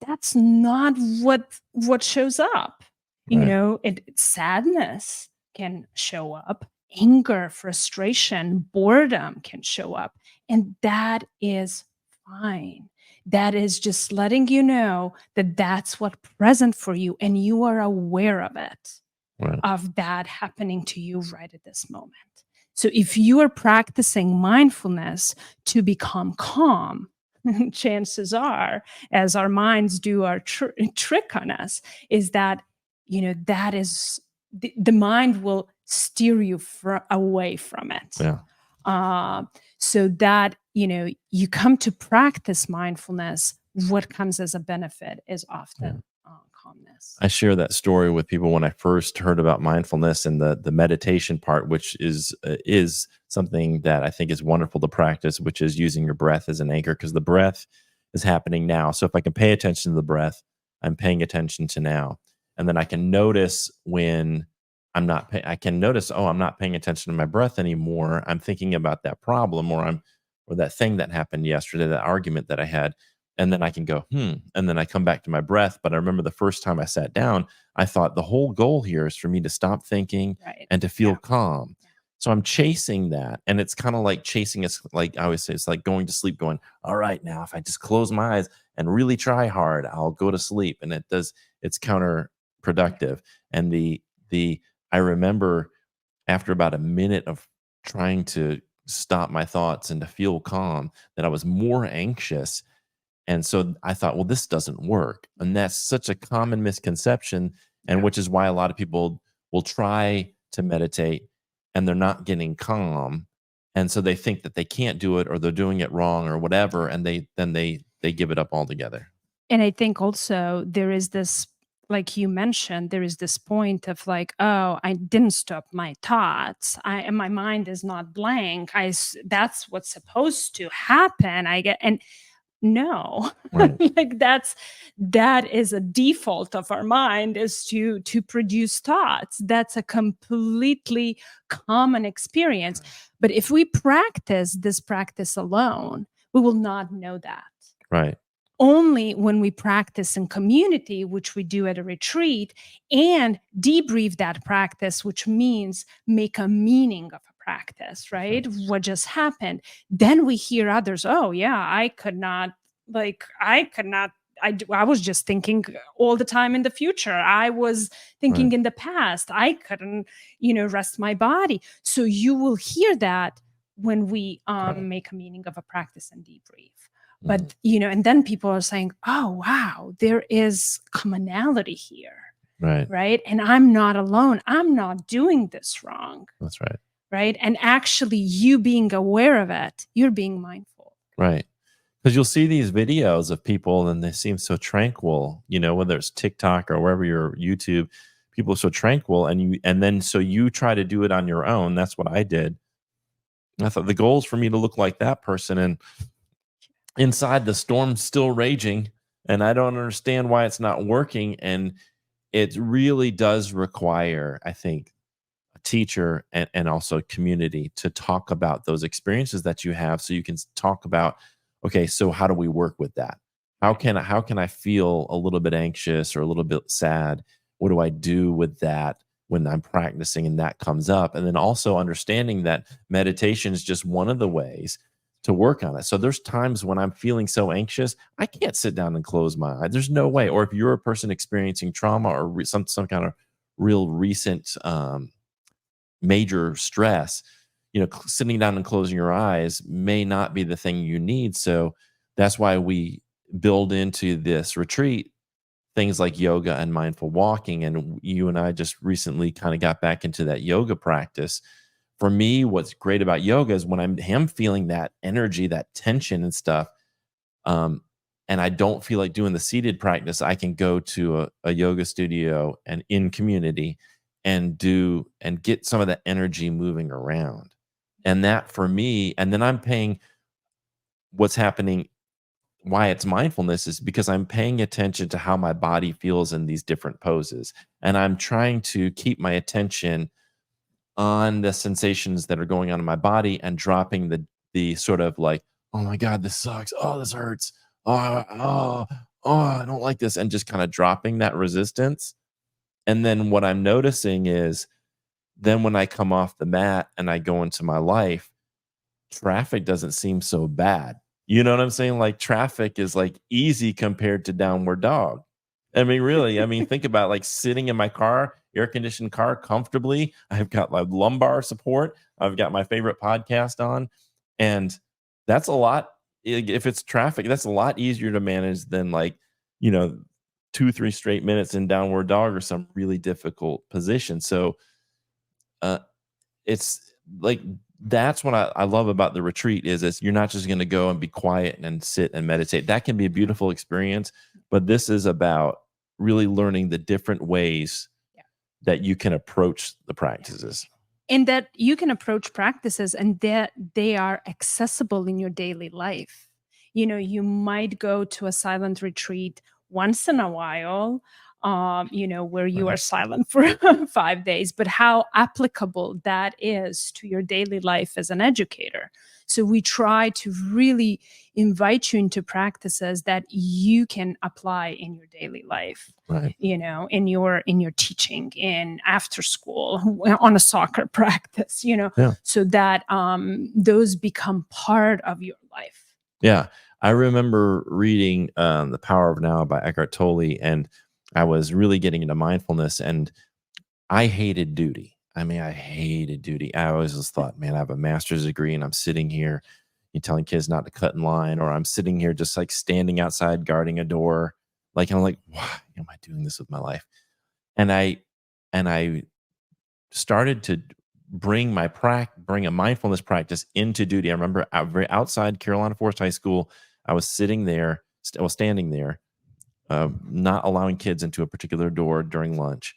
that's not what shows up. right. Sadness can show up, anger, frustration, boredom can show up, and that is fine. That is just letting you know that that's what present for you and you are aware of it, Right. of that happening to you right at this moment. So if you are practicing mindfulness to become calm, chances are, as our minds do our trick on us, is that, that is the mind will steer you away from it. Yeah. Uh, so that, you come to practice mindfulness, what comes as a benefit is Yeah. often calmness. I share that story with people when I first heard about mindfulness and the meditation part, which is something that I think is wonderful to practice, which is using your breath as an anchor because the breath is happening now. So if I can pay attention to the breath, I'm paying attention to now, and then I can notice when I can notice, oh, I'm not paying attention to my breath anymore. I'm thinking about that problem, or that thing that happened yesterday, that argument that I had, and then I can go, and then I come back to my breath. But I remember the first time I sat down, I thought the whole goal here is for me to stop thinking Right. and to feel Yeah. calm. Yeah. So I'm chasing that. And it's kind of like chasing us, like I always say, it's like going to sleep, going, all right, now if I just close my eyes and really try hard, I'll go to sleep. And it's Yeah. counterproductive. And the I remember after about a minute of trying to stop my thoughts and to feel calm, that I was more anxious and so I thought, well, this doesn't work. And that's such a common misconception, and Yeah. which is why a lot of people will try to meditate and they're not getting calm. And so they think that they can't do it or they're doing it wrong or whatever. And they give it up altogether. And I think also there is this, like you mentioned, there is this point of like, oh, I didn't stop my thoughts. And my mind is not blank. That's what's supposed to happen. I get, and no, Right. like that is a default of our mind is to produce thoughts. That's a completely common experience. But if we practice this practice alone, we will not know that. Right. Only when we practice in community, which we do at a retreat, and debrief that practice, which means make a meaning of a practice, right? What just happened. Then we hear others, oh, yeah, I could not. I was just thinking all the time in the future. I was thinking Right. in the past. I couldn't, rest my body. So you will hear that when we Right. make a meaning of a practice and debrief. Mhm. But, and then people are saying, oh, wow, there is commonality here, Right. right? And I'm not alone. I'm not doing this wrong, That's right. right? And actually, you being aware of it, you're being mindful. Right. Because you'll see these videos of people and they seem so tranquil, whether it's TikTok or wherever your YouTube, people are so tranquil and then so you try to do it on your own. That's what I did. I thought the goal is for me to look like that person, and inside the storm's still raging, and I don't understand why it's not working. And it really does require, I think, a teacher and also community to talk about those experiences that you have, so you can talk about, okay, so how do we work with that? How can I feel a little bit anxious or a little bit sad? What do I do with that when I'm practicing and that comes up? And then also understanding that meditation is just one of the ways to work on it. So there's times when I'm feeling so anxious, I can't sit down and close my eyes. There's no way. Or if you're a person experiencing trauma or some kind of real recent major stress, sitting down and closing your eyes may not be the thing you need. So that's why we build into this retreat things like yoga and mindful walking. And you and I just recently kind of got back into that yoga practice. For me, what's great about yoga is when am feeling that energy, that tension and stuff, um, and I don't feel like doing the seated practice, I can go to a yoga studio and in community and do and get some of the energy moving around. And that for me, and then I'm paying what's happening, why it's mindfulness is because I'm paying attention to how my body feels in these different poses. And I'm trying to keep my attention on the sensations that are going on in my body and dropping the sort of like, oh my God, this sucks. Oh, this hurts. Oh, oh, oh, I don't like this. And just kind of dropping that resistance. And then what I'm noticing is then when I come off the mat and I go into my life, traffic doesn't seem so bad. You know what I'm saying? Like traffic is like easy compared to downward dog. I mean, really, think about like sitting in my car, air conditioned car comfortably. I've got my lumbar support. I've got my favorite podcast on. And that's a lot. If it's traffic, that's a lot easier to manage than like, you know, 2, 3 straight minutes in downward dog or some really difficult position. So, uh, it's like that's what I love about the retreat is you're not just going to go and be quiet and sit and meditate. That can be a beautiful experience, but this is about really learning the different ways Yeah. that you can approach the practices. And that you can approach practices and that they are accessible in your daily life. You might go to a silent retreat once in a while, where you are Right. silent for 5 days, but how applicable that is to your daily life as an educator. So we try to really invite you into practices that you can apply in your daily life, Right. in your teaching, in after school, on a soccer practice, Yeah. so that those become part of your life. Yeah. I remember reading The Power of Now by Eckhart Tolle, and I was really getting into mindfulness, and I hated duty. I hated duty. I always just thought, man, I have a master's degree and I'm sitting here you telling kids not to cut in line, or I'm sitting here just like standing outside guarding a door. Like, I'm like, why am I doing this with my life? And I started to bring a mindfulness practice into duty. I remember outside Carolina Forest High School, I was sitting there, standing there, not allowing kids into a particular door during lunch,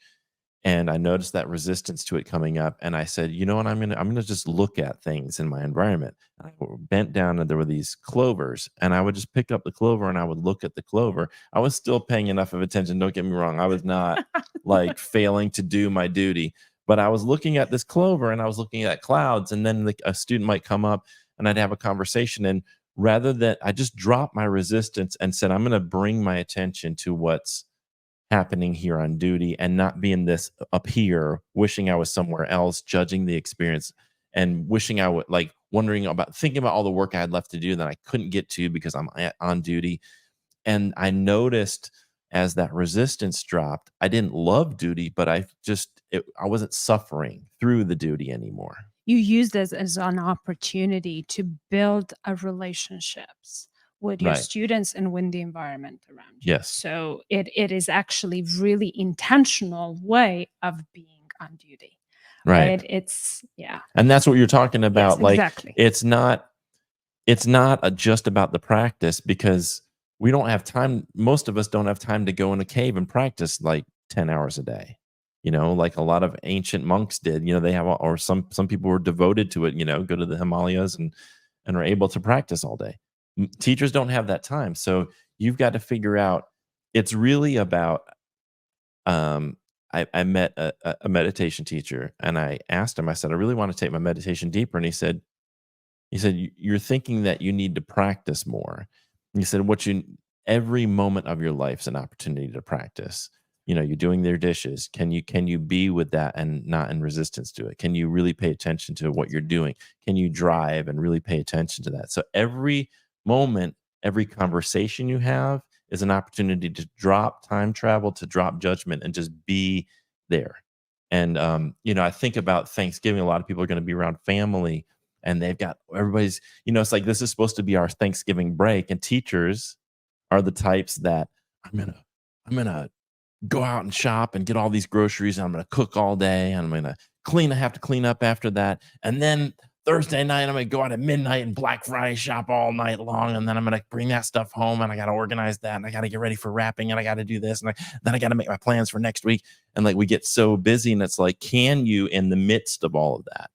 and I noticed that resistance to it coming up, and I said, "You know what? I'm gonna just look at things in my environment." I bent down, and there were these clovers, and I would just pick up the clover, and I would look at the clover. I was still paying enough of attention. Don't get me wrong; I was not like failing to do my duty, but I was looking at this clover, and I was looking at clouds, and then a student might come up, and I'd have a conversation, and rather than I just dropped my resistance and said, "I'm gonna bring my attention to what's happening here on duty and not being this up here, wishing I was somewhere else, judging the experience and wishing I would like thinking about all the work I had left to do that I couldn't get to because on duty." And I noticed as that resistance dropped, I didn't love duty, but I wasn't suffering through the duty anymore. You use this as an opportunity to build a relationships with your Right. students and with the environment around you. Yes. So it is actually really intentional way of being on duty, Right. right? It's yeah. And that's what you're talking Yes, about. Like exactly. it's not just about the practice because we don't have time. Most of us don't have time to go in a cave and practice like 10 hours a day. like a lot of ancient monks did. They have, or some people were devoted to it. Go to the Himalayas and are able to practice all day. Teachers don't have that time, so you've got to figure out. It's really about. I met a meditation teacher, and I asked him. I said, I really want to take my meditation deeper, and he said, You're thinking that you need to practice more." And he said, every moment of your life's an opportunity to practice. You're doing their dishes. Can you be with that and not in resistance to it? Can you really pay attention to what you're doing? Can you drive and really pay attention to that? So every moment, every conversation you have is an opportunity to drop time travel, to drop judgment, and just be there. And I think about Thanksgiving. A lot of people are going to be around family, and they've got everybody's. It's like this is supposed to be our Thanksgiving break, and teachers are the types that I'm gonna go out and shop and get all these groceries, and I'm gonna cook all day, and I'm gonna clean. I have to clean up after that, and then Thursday night I'm gonna go out at midnight and Black Friday shop all night long, and then I'm gonna bring that stuff home, and I gotta organize that, and I gotta get ready for wrapping, and I gotta do this, and then I gotta make my plans for next week. And like we get so busy, and it's like, can you, in the midst of all of that,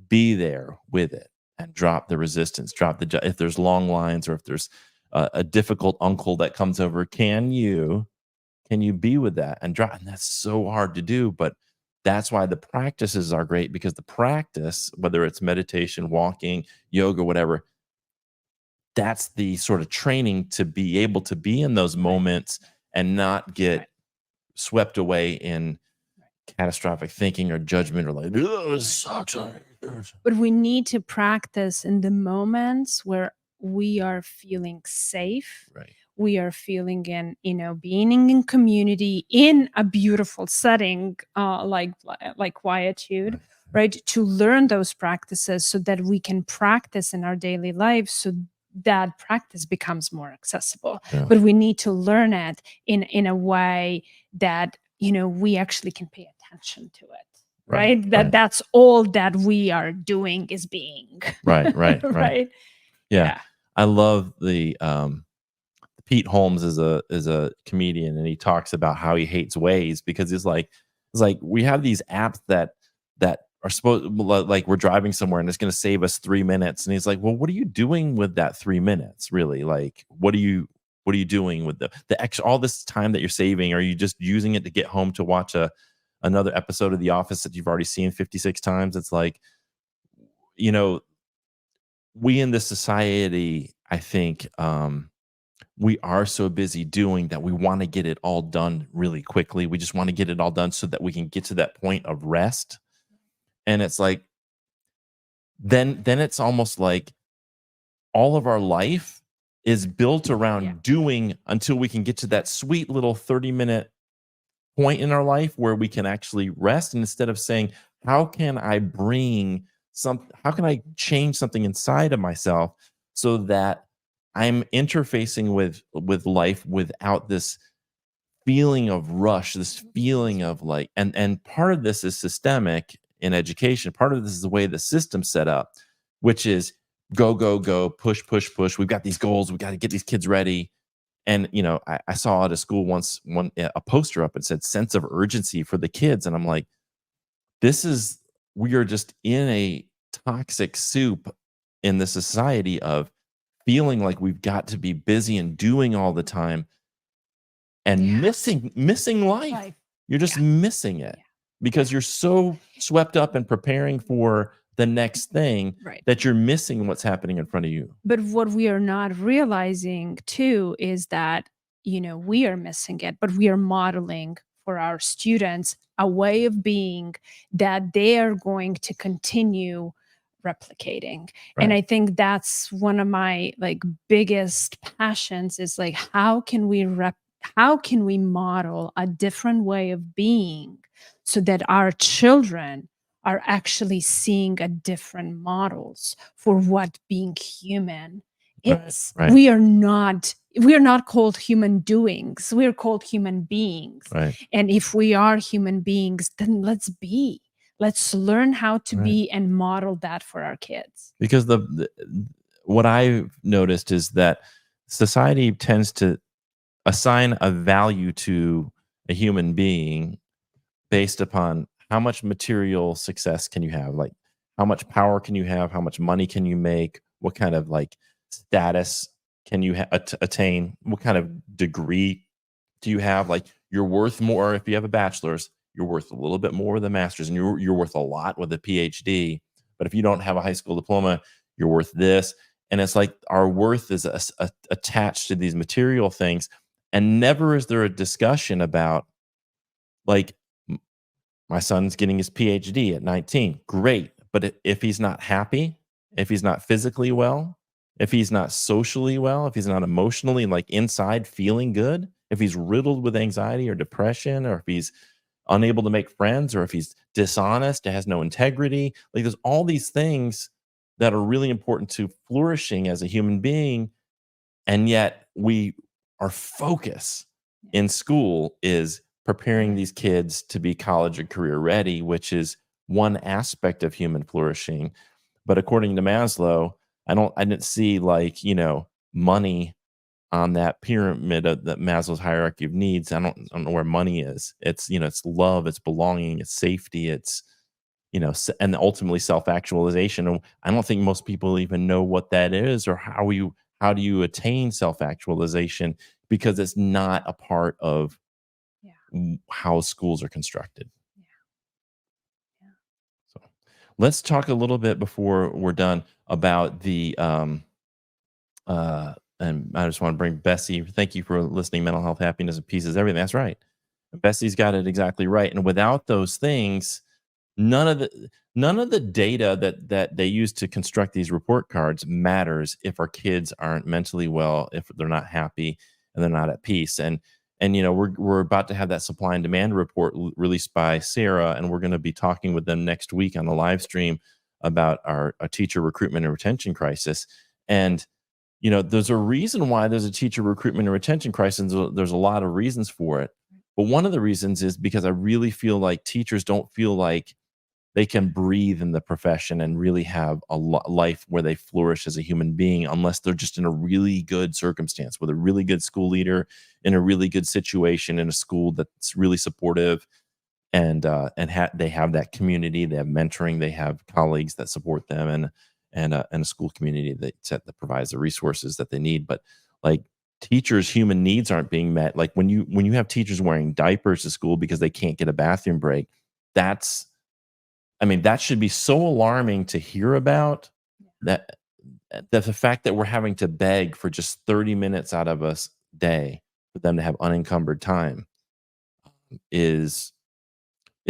be there with it and drop the resistance, if there's long lines, or if there's a difficult uncle that comes over, can you be with that and drop? And that's so hard to do, but that's why the practices are great, because the practice, whether it's meditation, walking, yoga, whatever, that's the sort of training to be able to be in those moments and not get swept away in catastrophic thinking or judgment, or like, "Oh, this sucks." But we need to practice in the moments where we are feeling safe. Right. We are feeling being in community in a beautiful setting, like quietude, right? To learn those practices so that we can practice in our daily lives, so that practice becomes more accessible. Yeah. But we need to learn it in a way that we actually can pay attention to it. Right. That's all that we are doing is being. Right. Right. Yeah. I love the Pete Holmes is a comedian, and he talks about how he hates Waze, because it's like we have these apps that are supposed, like we're driving somewhere and it's going to save us 3 minutes, and he's like, well, what are you doing with that 3 minutes, really? Like, what are you doing with the extra, all this time that you're saving? Are you just using it to get home to watch another episode of The Office that you've already seen 56 times? It's like, we in this society, I think, we are so busy doing that we want to get it all done really quickly. We just want to get it all done so that we can get to that point of rest. And it's like, then it's almost like all of our life is built around doing until we can get to that sweet little 30-minute point in our life where we can actually rest. And instead of saying, how can I how can I change something inside of myself so that I'm interfacing with life without this feeling of rush, this feeling of like, and part of this is systemic in education. Part of this is the way the system's set up, which is go, go, go, push, push, push. We've got these goals. We got to get these kids ready. And I saw at a school once a poster up and said sense of urgency for the kids, and I'm like, we are just in a toxic soup in the society of feeling like we've got to be busy and doing all the time, and missing life. You're just missing it because you're so swept up in preparing for the next thing that you're missing what's happening in front of you. But what we are not realizing too is that, we are missing it, but we are modeling for our students a way of being that they are going to continue replicating. And I think that's one of my biggest passions, is like, how can we model a different way of being so that our children are actually seeing a different models for what being human is. We are not called human doings. We are called human beings. And if we are human beings, then let's learn how to be and model that for our kids. Because what I've noticed is that society tends to assign a value to a human being based upon how much material success can you have, like how much power can you have, how much money can you make, what kind of like status can you attain, what kind of degree do you have? Like you're worth more if you have a bachelor's, you're worth a little bit more with a master's, and you're worth a lot with a PhD. But if you don't have a high school diploma, you're worth this. And it's like our worth is attached to these material things, and never is there a discussion about like my son's getting his PhD at 19. Great. But if he's not happy, if he's not physically well, if he's not socially well, if he's not emotionally like inside feeling good, if he's riddled with anxiety or depression, or if he's unable to make friends, or if he's dishonest, has no integrity, like there's all these things that are really important to flourishing as a human being. And yet our focus in school is preparing these kids to be college or career ready, which is one aspect of human flourishing. But according to Maslow, I didn't see like, money on that pyramid of that Maslow's hierarchy of needs. I don't know where money is. It's, it's love, it's belonging, it's safety, it's, and ultimately self-actualization. And I don't think most people even know what that is, or how do you attain self-actualization, because it's not a part of Yeah. how schools are constructed. Yeah. Yeah. So let's talk a little bit before we're done about the and I just want to bring Bessie. Thank you for listening. Mental health, happiness, and peace is everything. That's right. Bessie's got it exactly right. And without those things, none of the data that they use to construct these report cards matters if our kids aren't mentally well, if they're not happy, and they're not at peace. And we're about to have that supply and demand report released by Sarah, and we're going to be talking with them next week on the live stream about our teacher recruitment and retention crisis. And there's a reason why there's a teacher recruitment and retention crisis. There's a lot of reasons for it. But one of the reasons is because I really feel like teachers don't feel like they can breathe in the profession and really have a life where they flourish as a human being, unless they're just in a really good circumstance with a really good school leader, in a really good situation in a school that's really supportive, and they have that community, they have mentoring, they have colleagues that support them, and a school community that provides the resources that they need. But like teachers' human needs aren't being met. Like when you have teachers wearing diapers to school because they can't get a bathroom break, that's that should be so alarming to hear about, that the fact that we're having to beg for just 30 minutes out of a day for them to have unencumbered time is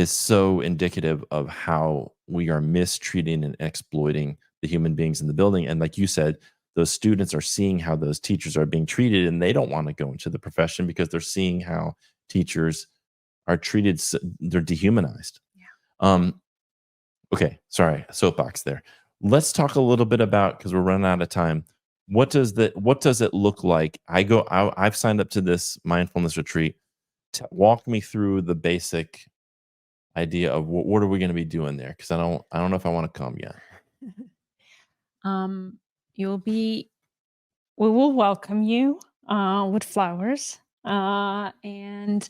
so indicative of how we are mistreating and exploiting the human beings in the building. And like you said, those students are seeing how those teachers are being treated, and they don't want to go into the profession because they're seeing how teachers are treated. They're dehumanized. Yeah. Okay, sorry, soapbox there. Let's talk a little bit about, because we're running out of time. What does it look like? I've signed up to this mindfulness retreat. Walk me through the basic idea of what are we going to be doing there? Because I don't know if I want to come yet. Um, you'll be we will welcome you with flowers. And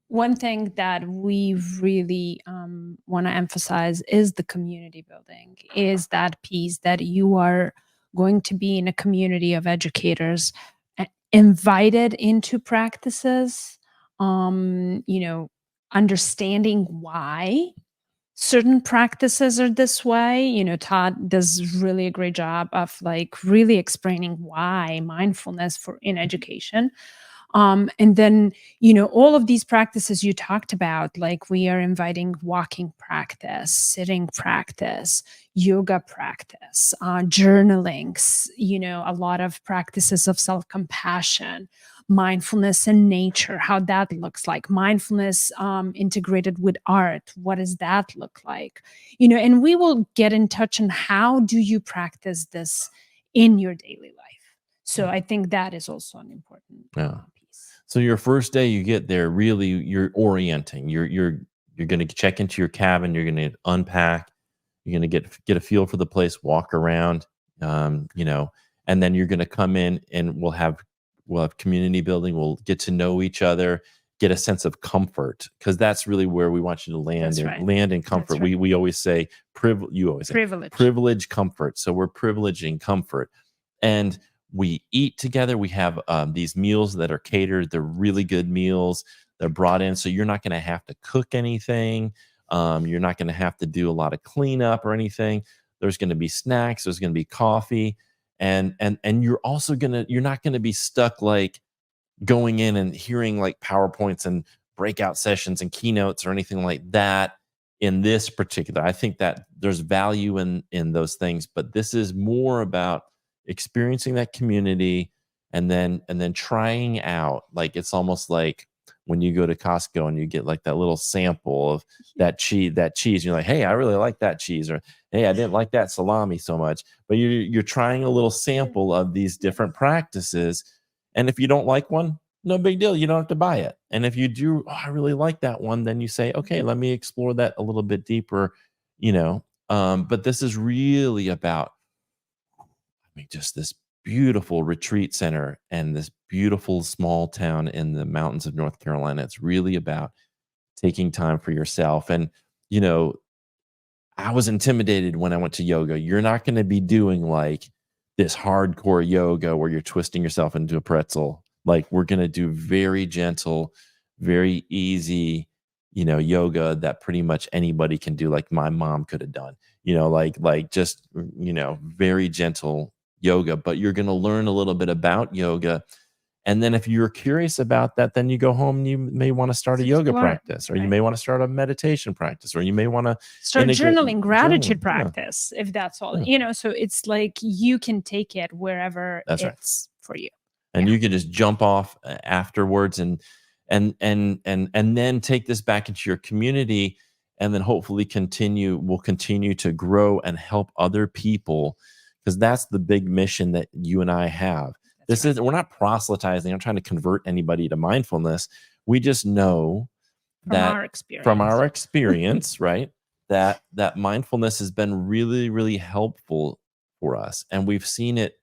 one thing that we really want to emphasize is the community building, is that piece that you are going to be in a community of educators invited into practices, understanding why certain practices are this way. Todd does really a great job of like really explaining why mindfulness for in education. And then, all of these practices you talked about, like we are inviting walking practice, sitting practice, yoga practice, journaling, a lot of practices of self-compassion, mindfulness in nature, how that looks like, mindfulness integrated with art, what does that look like? And we will get in touch on how do you practice this in your daily life. So I think that is also an important Yeah. piece. So your first day you get there, really you're orienting. You're going to check into your cabin. You're going to unpack. You're going to get a feel for the place, walk around, and then you're going to come in, and we'll have community building. We'll get to know each other. get a sense of comfort, because that's really where we want you to land That's in right. land in comfort. That's right. We always say you always say Privilege. privilege comfort. So we're privileging comfort. And we eat together. We have these meals that are catered. They're really good meals. They're brought in. So you're not going to have to cook anything. You're not going to have to do a lot of cleanup or anything. There's going to be snacks. There's going to be coffee. And you're not going to be stuck like going in and hearing like PowerPoints and breakout sessions and keynotes or anything like that in this particular. I think that there's value in those things, but this is more about experiencing that community and then trying out. Like it's almost like when you go to Costco and you get like that little sample of that cheese, you're like, hey, I really like that cheese, or hey, I didn't like that salami so much. But you're trying a little sample of these different practices, and if you don't like one, no big deal. You don't have to buy it. And if you do, oh, I really like that one, then you say, okay, let me explore that a little bit deeper, you know. But this is really about, I mean, just this beautiful retreat center and this beautiful small town in the mountains of North Carolina. It's really about taking time for yourself. And, you know, I was intimidated when I went to yoga. You're not going to be doing like this hardcore yoga where you're twisting yourself into a pretzel. Like we're going to do very gentle, very easy, yoga that pretty much anybody can do. Like my mom could have done, like just, very gentle yoga, but you're going to learn a little bit about yoga. And then if you're curious about that, then you go home and you may want to start a yoga Explore, practice, or you right? may want to start a meditation practice, or you may want to Start integrate journaling, gratitude journaling. Yeah, practice, if that's all, yeah, so it's like you can take it wherever that's right. it's for you. And Yeah, you can just jump off afterwards and then take this back into your community, and then hopefully will continue to grow and help other people, because that's the big mission that you and I have. that's This right. is We're not proselytizing. I'm trying to convert anybody to mindfulness. We just know From that our from experience. our experience, right? That mindfulness has been really, really helpful for us, and we've seen it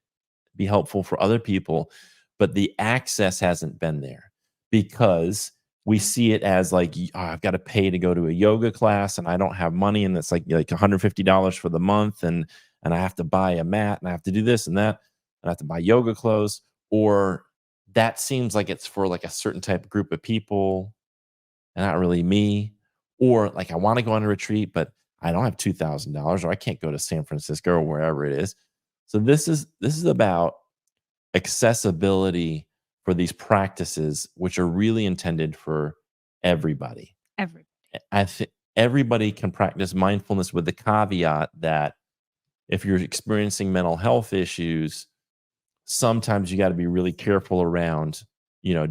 be helpful for other people, but the access hasn't been there because we see it as like, "Oh, I've got to pay to go to a yoga class and I don't have money, and it's like $150 for the month, and I have to buy a mat and I have to do this and that, and I have to buy yoga clothes," or that seems like it's for like a certain type of group of people and not really me. Or like I want to go on a retreat, but I don't have $2,000, or I can't go to San Francisco or wherever it is. So this is about accessibility for these practices, which are really intended for everybody. Every I think everybody can practice mindfulness, with the caveat that if you're experiencing mental health issues, sometimes you got to be really careful around,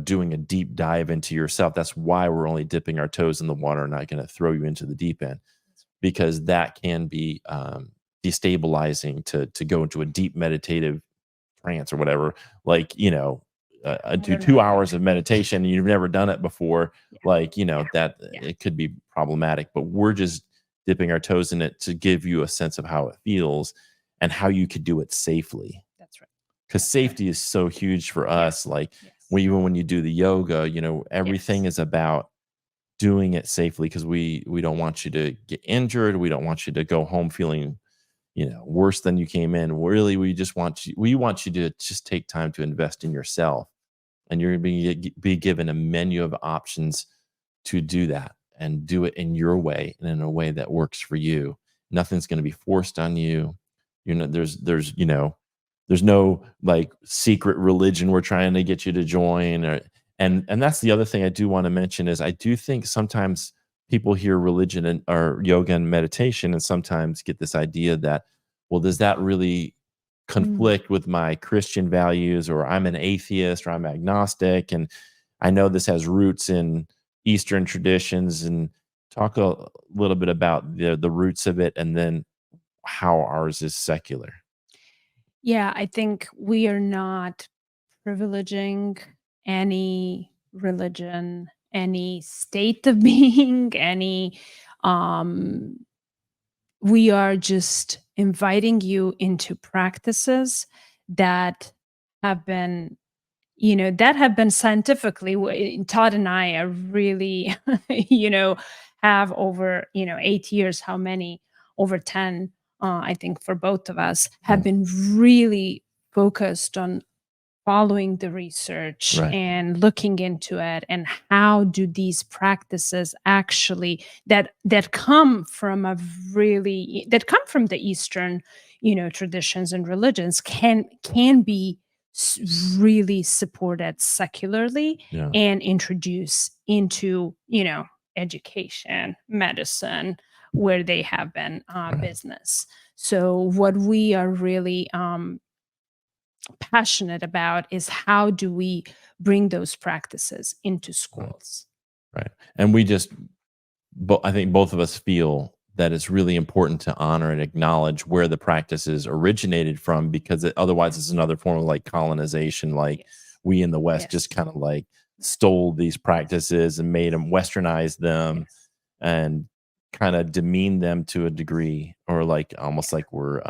doing a deep dive into yourself. That's why we're only dipping our toes in the water, not going to throw you into the deep end, because that can be destabilizing to go into a deep meditative trance or whatever. Like, I do don't know 2 either. hours of meditation and you've never done it before, Yeah, like, yeah, that yeah. it could be problematic. But we're just dipping our toes in it to give you a sense of how it feels and how you could do it safely, That's right. because That's right. safety is so huge for Yes. us. Like Yes. even when you do the yoga, everything Yes. is about doing it safely, because we don't want you to get injured. We don't want you to go home feeling, worse than you came in. Really, we want you to just take time to invest in yourself, and you're going to be given a menu of options to do that, and do it in your way and in a way that works for you. Nothing's going to be forced on you. There's no like secret religion we're trying to get you to join. And that's the other thing I do want to mention is I do think sometimes people hear religion or yoga and meditation and sometimes get this idea that, well, does that really Mm. conflict with my Christian values, or I'm an atheist, or I'm agnostic? And I know this has roots in Eastern traditions. And talk a little bit about the roots of it, and then how ours is secular. Yeah, I think we are not privileging any religion, any state of being, any um we are just inviting you into practices that have been that have been scientifically, Todd and I are really, have over, 8 years, how many, over 10, I think for both of us, have Right. been really focused on following the research Right. and looking into it, and how do these practices actually that come from the Eastern, traditions and religions, can be really supported secularly Yeah. and introduced into, education, medicine, where they have been Right. business. So what we are really passionate about is how do we bring those practices into Right. schools. Right. And we just, I think both of us feel that it's really important to honor and acknowledge where the practices originated from, because otherwise it's another form of like colonization. Like Yes. we in the West Yes. just kind of like stole these practices and made them, westernized them, Yes. and kind of demean them to a degree, or like almost Yeah. like we're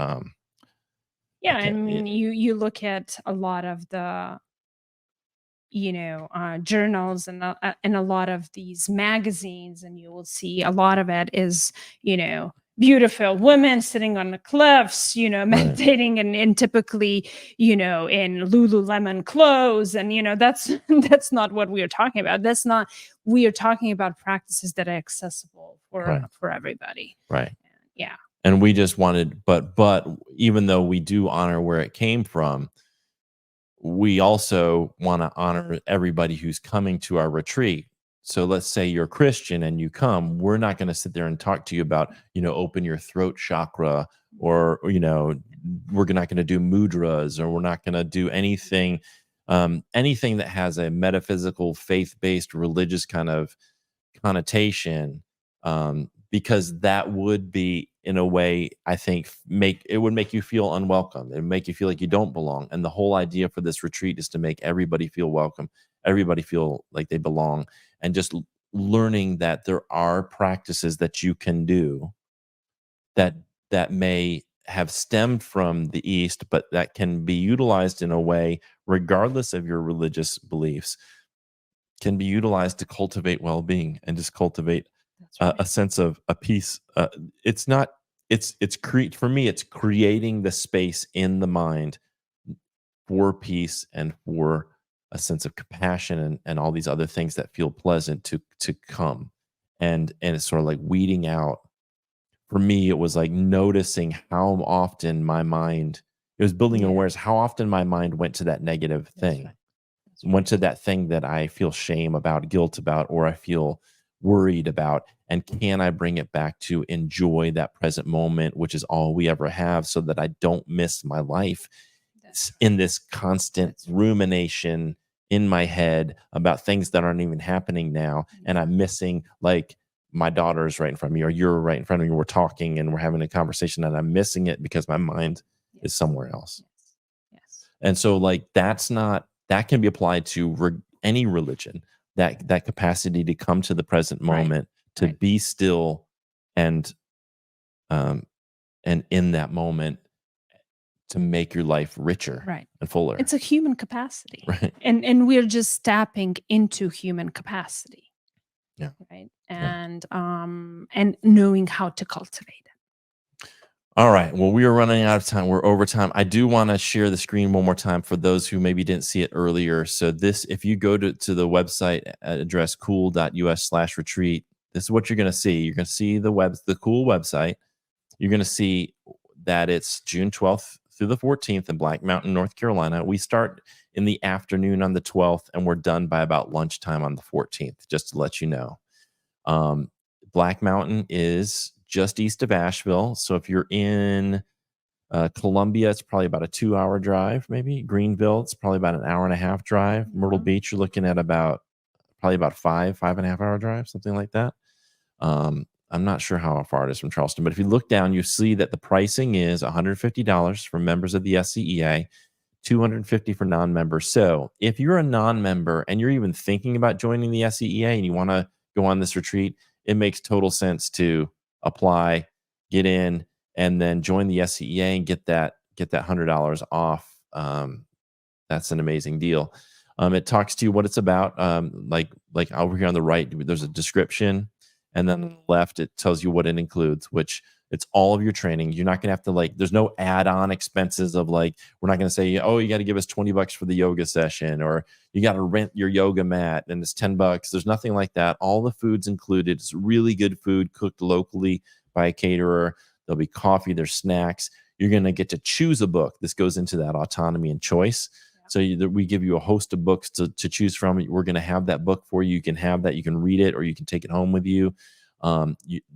Yeah. like I mean, you look at a lot of the, journals, and a lot of these magazines, and you will see a lot of it is, beautiful women sitting on the cliffs, right, meditating, and typically, in Lululemon clothes, and that's that's not what we are talking about. That's not We are talking about practices that are accessible right, for everybody. right. Yeah. And we just wanted, but even though we do honor where it came from, we also want to honor everybody who's coming to our retreat. So let's say you're Christian and you come, we're not going to sit there and talk to you about, open your throat chakra, or, we're not going to do mudras, or we're not going to do anything, anything that has a metaphysical, faith-based, religious kind of connotation, because that would be, in a way, I think, make you feel unwelcome and make you feel like you don't belong. And the whole idea for this retreat is to make everybody feel welcome, everybody feel like they belong, and just learning that there are practices that you can do that may have stemmed from the East, but that can be utilized in a way, regardless of your religious beliefs, can be utilized to cultivate well-being and just cultivate That's a right. sense of a peace. It's not. It's create for me. It's creating the space in the mind for peace and for a sense of compassion, and all these other things that feel pleasant to come. And it's sort of like weeding out. For me, it was like noticing how often my mind. It was building an Yeah. awareness how often my mind went to that negative That's thing, right. That's went right. to that thing that I feel shame about, guilt about, or I feel worried about. And can I bring it back to enjoy that present moment, which is all we ever have, so that I don't miss my life That's in right. this constant That's right. rumination in my head about things that aren't even happening now. And Yeah. I'm missing, like, my daughter's right in front of me, or you're right in front of me. We're talking and we're having a conversation, and I'm missing it because my mind is Yes. somewhere else. Yes. Yes. And so, like, that can be applied to any religion, that capacity to come to the present Right. moment, to Right. be still, and um and in that moment, to make your life richer Right. and fuller. It's a human capacity. Right. And we're just tapping into human capacity, Yeah. right? Yeah. And knowing how to cultivate it. All right. Well, we are running out of time. We're over time. I do want to share the screen one more time for those who maybe didn't see it earlier. So this, if you go to the website address cool.us/retreat, this is what you're going to see. You're going to see the Cool website. You're going to see that it's June 12th through the 14th in Black Mountain, North Carolina. We start in the afternoon on the 12th, and we're done by about lunchtime on the 14th, just to let you know. Um, Black Mountain is just east of Asheville. So if you're in Columbia, it's probably about a 2-hour drive, maybe. Greenville, it's probably about an hour and a half drive. Myrtle Mhm. Beach, you're looking at probably about 5.5 hour drive, something like that. I'm not sure how far it is from Charleston, but if you look down, you see that the pricing is $150 for members of the SCEA, 250 for non-members. So if you're a non-member and you're even thinking about joining the SCEA and you want to go on this retreat, it makes total sense to apply, get in, and then join the SCEA and get that $100 off. That's an amazing deal. It talks to you what it's about. Like over here on the right, there's a description, and then on the left, it tells you what it includes, which it's all of your training. You're not going to have to there's no add-on expenses of we're not going to say, oh, you got to give us $20 for the yoga session, or you got to rent your yoga mat and it's $10. There's nothing like that. All the food's included. It's really good food cooked locally by a caterer. There'll be coffee, there's snacks. You're going to get to choose a book. This goes into that autonomy and choice. So we give you a host of books to choose from. We're going to have that book for you. You can have that. You can read it, or you can take it home with you.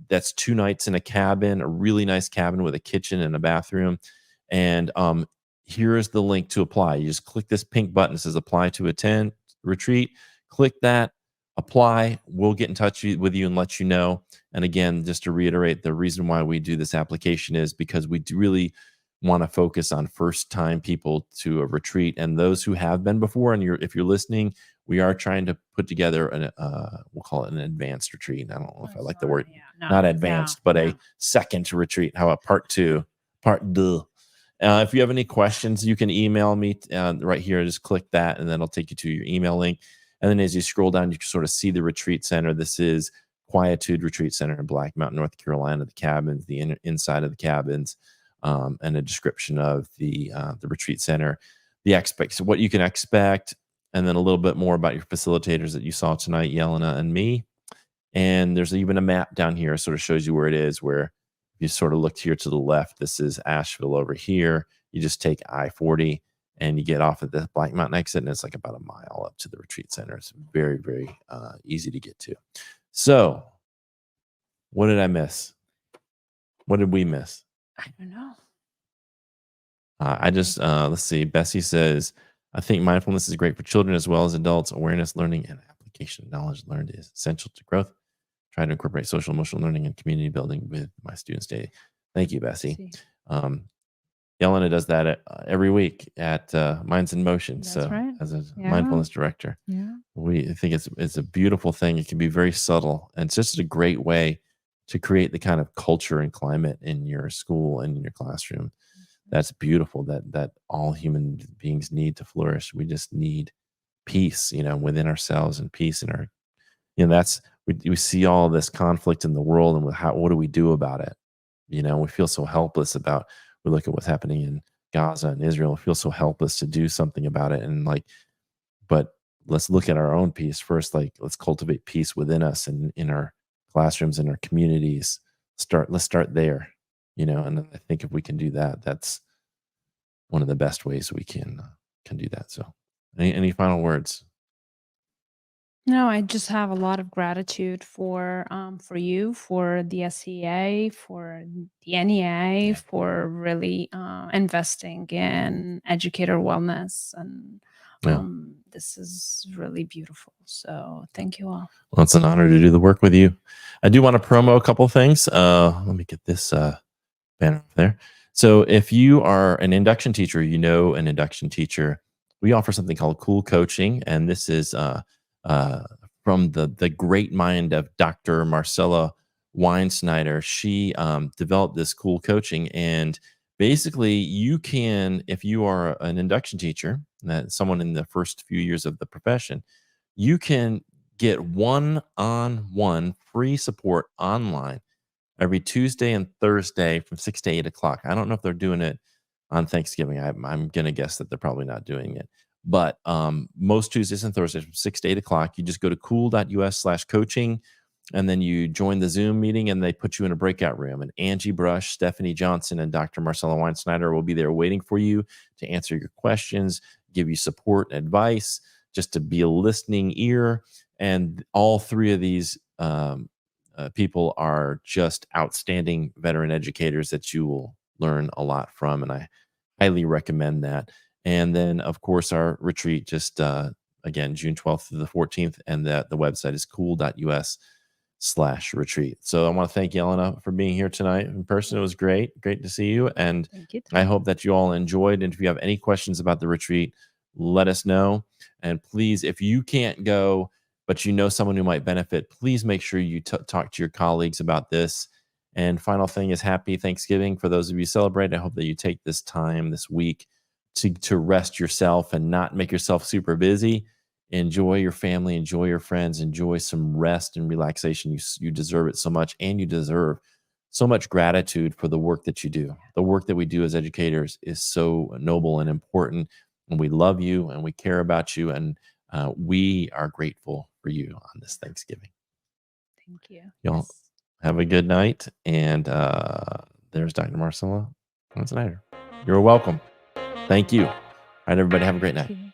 That's 2 nights in a cabin, a really nice cabin with a kitchen and a bathroom. And here is the link to apply. You just click this pink button that says apply to attend retreat. Click that, apply. We'll get in touch with you and let you know. And again, just to reiterate, the reason why we do this application is because we do really want to focus on first-time people to a retreat, and those who have been before. And if you're listening, we are trying to put together we'll call it an advanced retreat. I don't know if I like the word, not advanced, but a second retreat. How about part 2, part 2? If you have any questions, you can email me right here. Just click that, and then it'll take you to your email link. And then as you scroll down, you can sort of see the retreat center. This is Quietude Retreat Center in Black Mountain, North Carolina. The cabins, the inside of the cabins, and a description of the retreat center, so what you can expect, and then a little bit more about your facilitators that you saw tonight, Jelena and me. And there's even a map down here, sort of shows you where it is, where you sort of look here to the left. This is Asheville over here. You just take I-40 and you get off at the Black Mountain exit, and it's like about a mile up to the retreat center. It's very, very easy to get to. So what did I miss? What did we miss? I don't know. I just let's see. Bessie says, I think mindfulness is great for children as well as adults. Awareness, learning, and application of knowledge learned is essential to growth. Try to incorporate social emotional learning and community building with my students daily. Thank you, Bessie. Jelena does that every week at Minds in Motion. That's so right. as a mindfulness director, we think it's a beautiful thing. It can be very subtle, and it's just a great way to create the kind of culture and climate in your school and in your classroom. That's beautiful, that all human beings need to flourish. We just need peace, within ourselves, and peace in our, that's, we see all this conflict in the world, and what do we do about it? We feel so helpless we look at what's happening in Gaza and Israel, feel so helpless to do something about it. And but let's look at our own peace first. Let's cultivate peace within us and in our classrooms, in our communities. Let's start there. And I think if we can do that, that's one of the best ways we can do that. So any final words? No, I just have a lot of gratitude for you, for the SCA, for the NEA, for really investing in educator wellness, and this is really beautiful. So thank you all. Well, it's an honor to do the work with you. I do want to promo a couple things. Let me get this banner there. So if you are an induction teacher, an induction teacher, we offer something called Cool Coaching, and this is from the great mind of Dr. Marcella Weinsnyder. She developed this Cool Coaching, and basically you can, if you are an induction teacher, someone in the first few years of the profession, you can get one-on-one free support online every Tuesday and Thursday from 6 to 8 o'clock. I don't know if they're doing it on Thanksgiving. I'm going to guess that they're probably not doing it. But most Tuesdays and Thursdays from 6 to 8 o'clock, you just go to cool.us/coaching, and then you join the Zoom meeting, and they put you in a breakout room. And Angie Brush, Stephanie Johnson, and Dr. Marcella Weinsnyder will be there waiting for you to answer your questions, give you support and advice, just to be a listening ear. And all three of these people are just outstanding veteran educators that you will learn a lot from, and I highly recommend that. And then, of course, our retreat, just again, June 12th through the 14th, and the website is cool.us/retreat. So I want to thank Jelena for being here tonight in person. It was great to see you, and I hope that you all enjoyed. And if you have any questions about the retreat, let us know. And please, if you can't go, but someone who might benefit, please make sure you talk to your colleagues about this. And final thing is happy Thanksgiving for those of you who celebrate. I hope that you take this time this week to rest yourself and not make yourself super busy. Enjoy your family, enjoy your friends, enjoy some rest and relaxation. You deserve it so much, and you deserve so much gratitude for the work that you do. The work that we do as educators is so noble and important, and we love you and we care about you, and we are grateful for you on this Thanksgiving. Thank you. Y'all Yes. have a good night, and there's Dr. Marcella Snyder. You're welcome. Thank you. All right, everybody, have a great night. Thank you.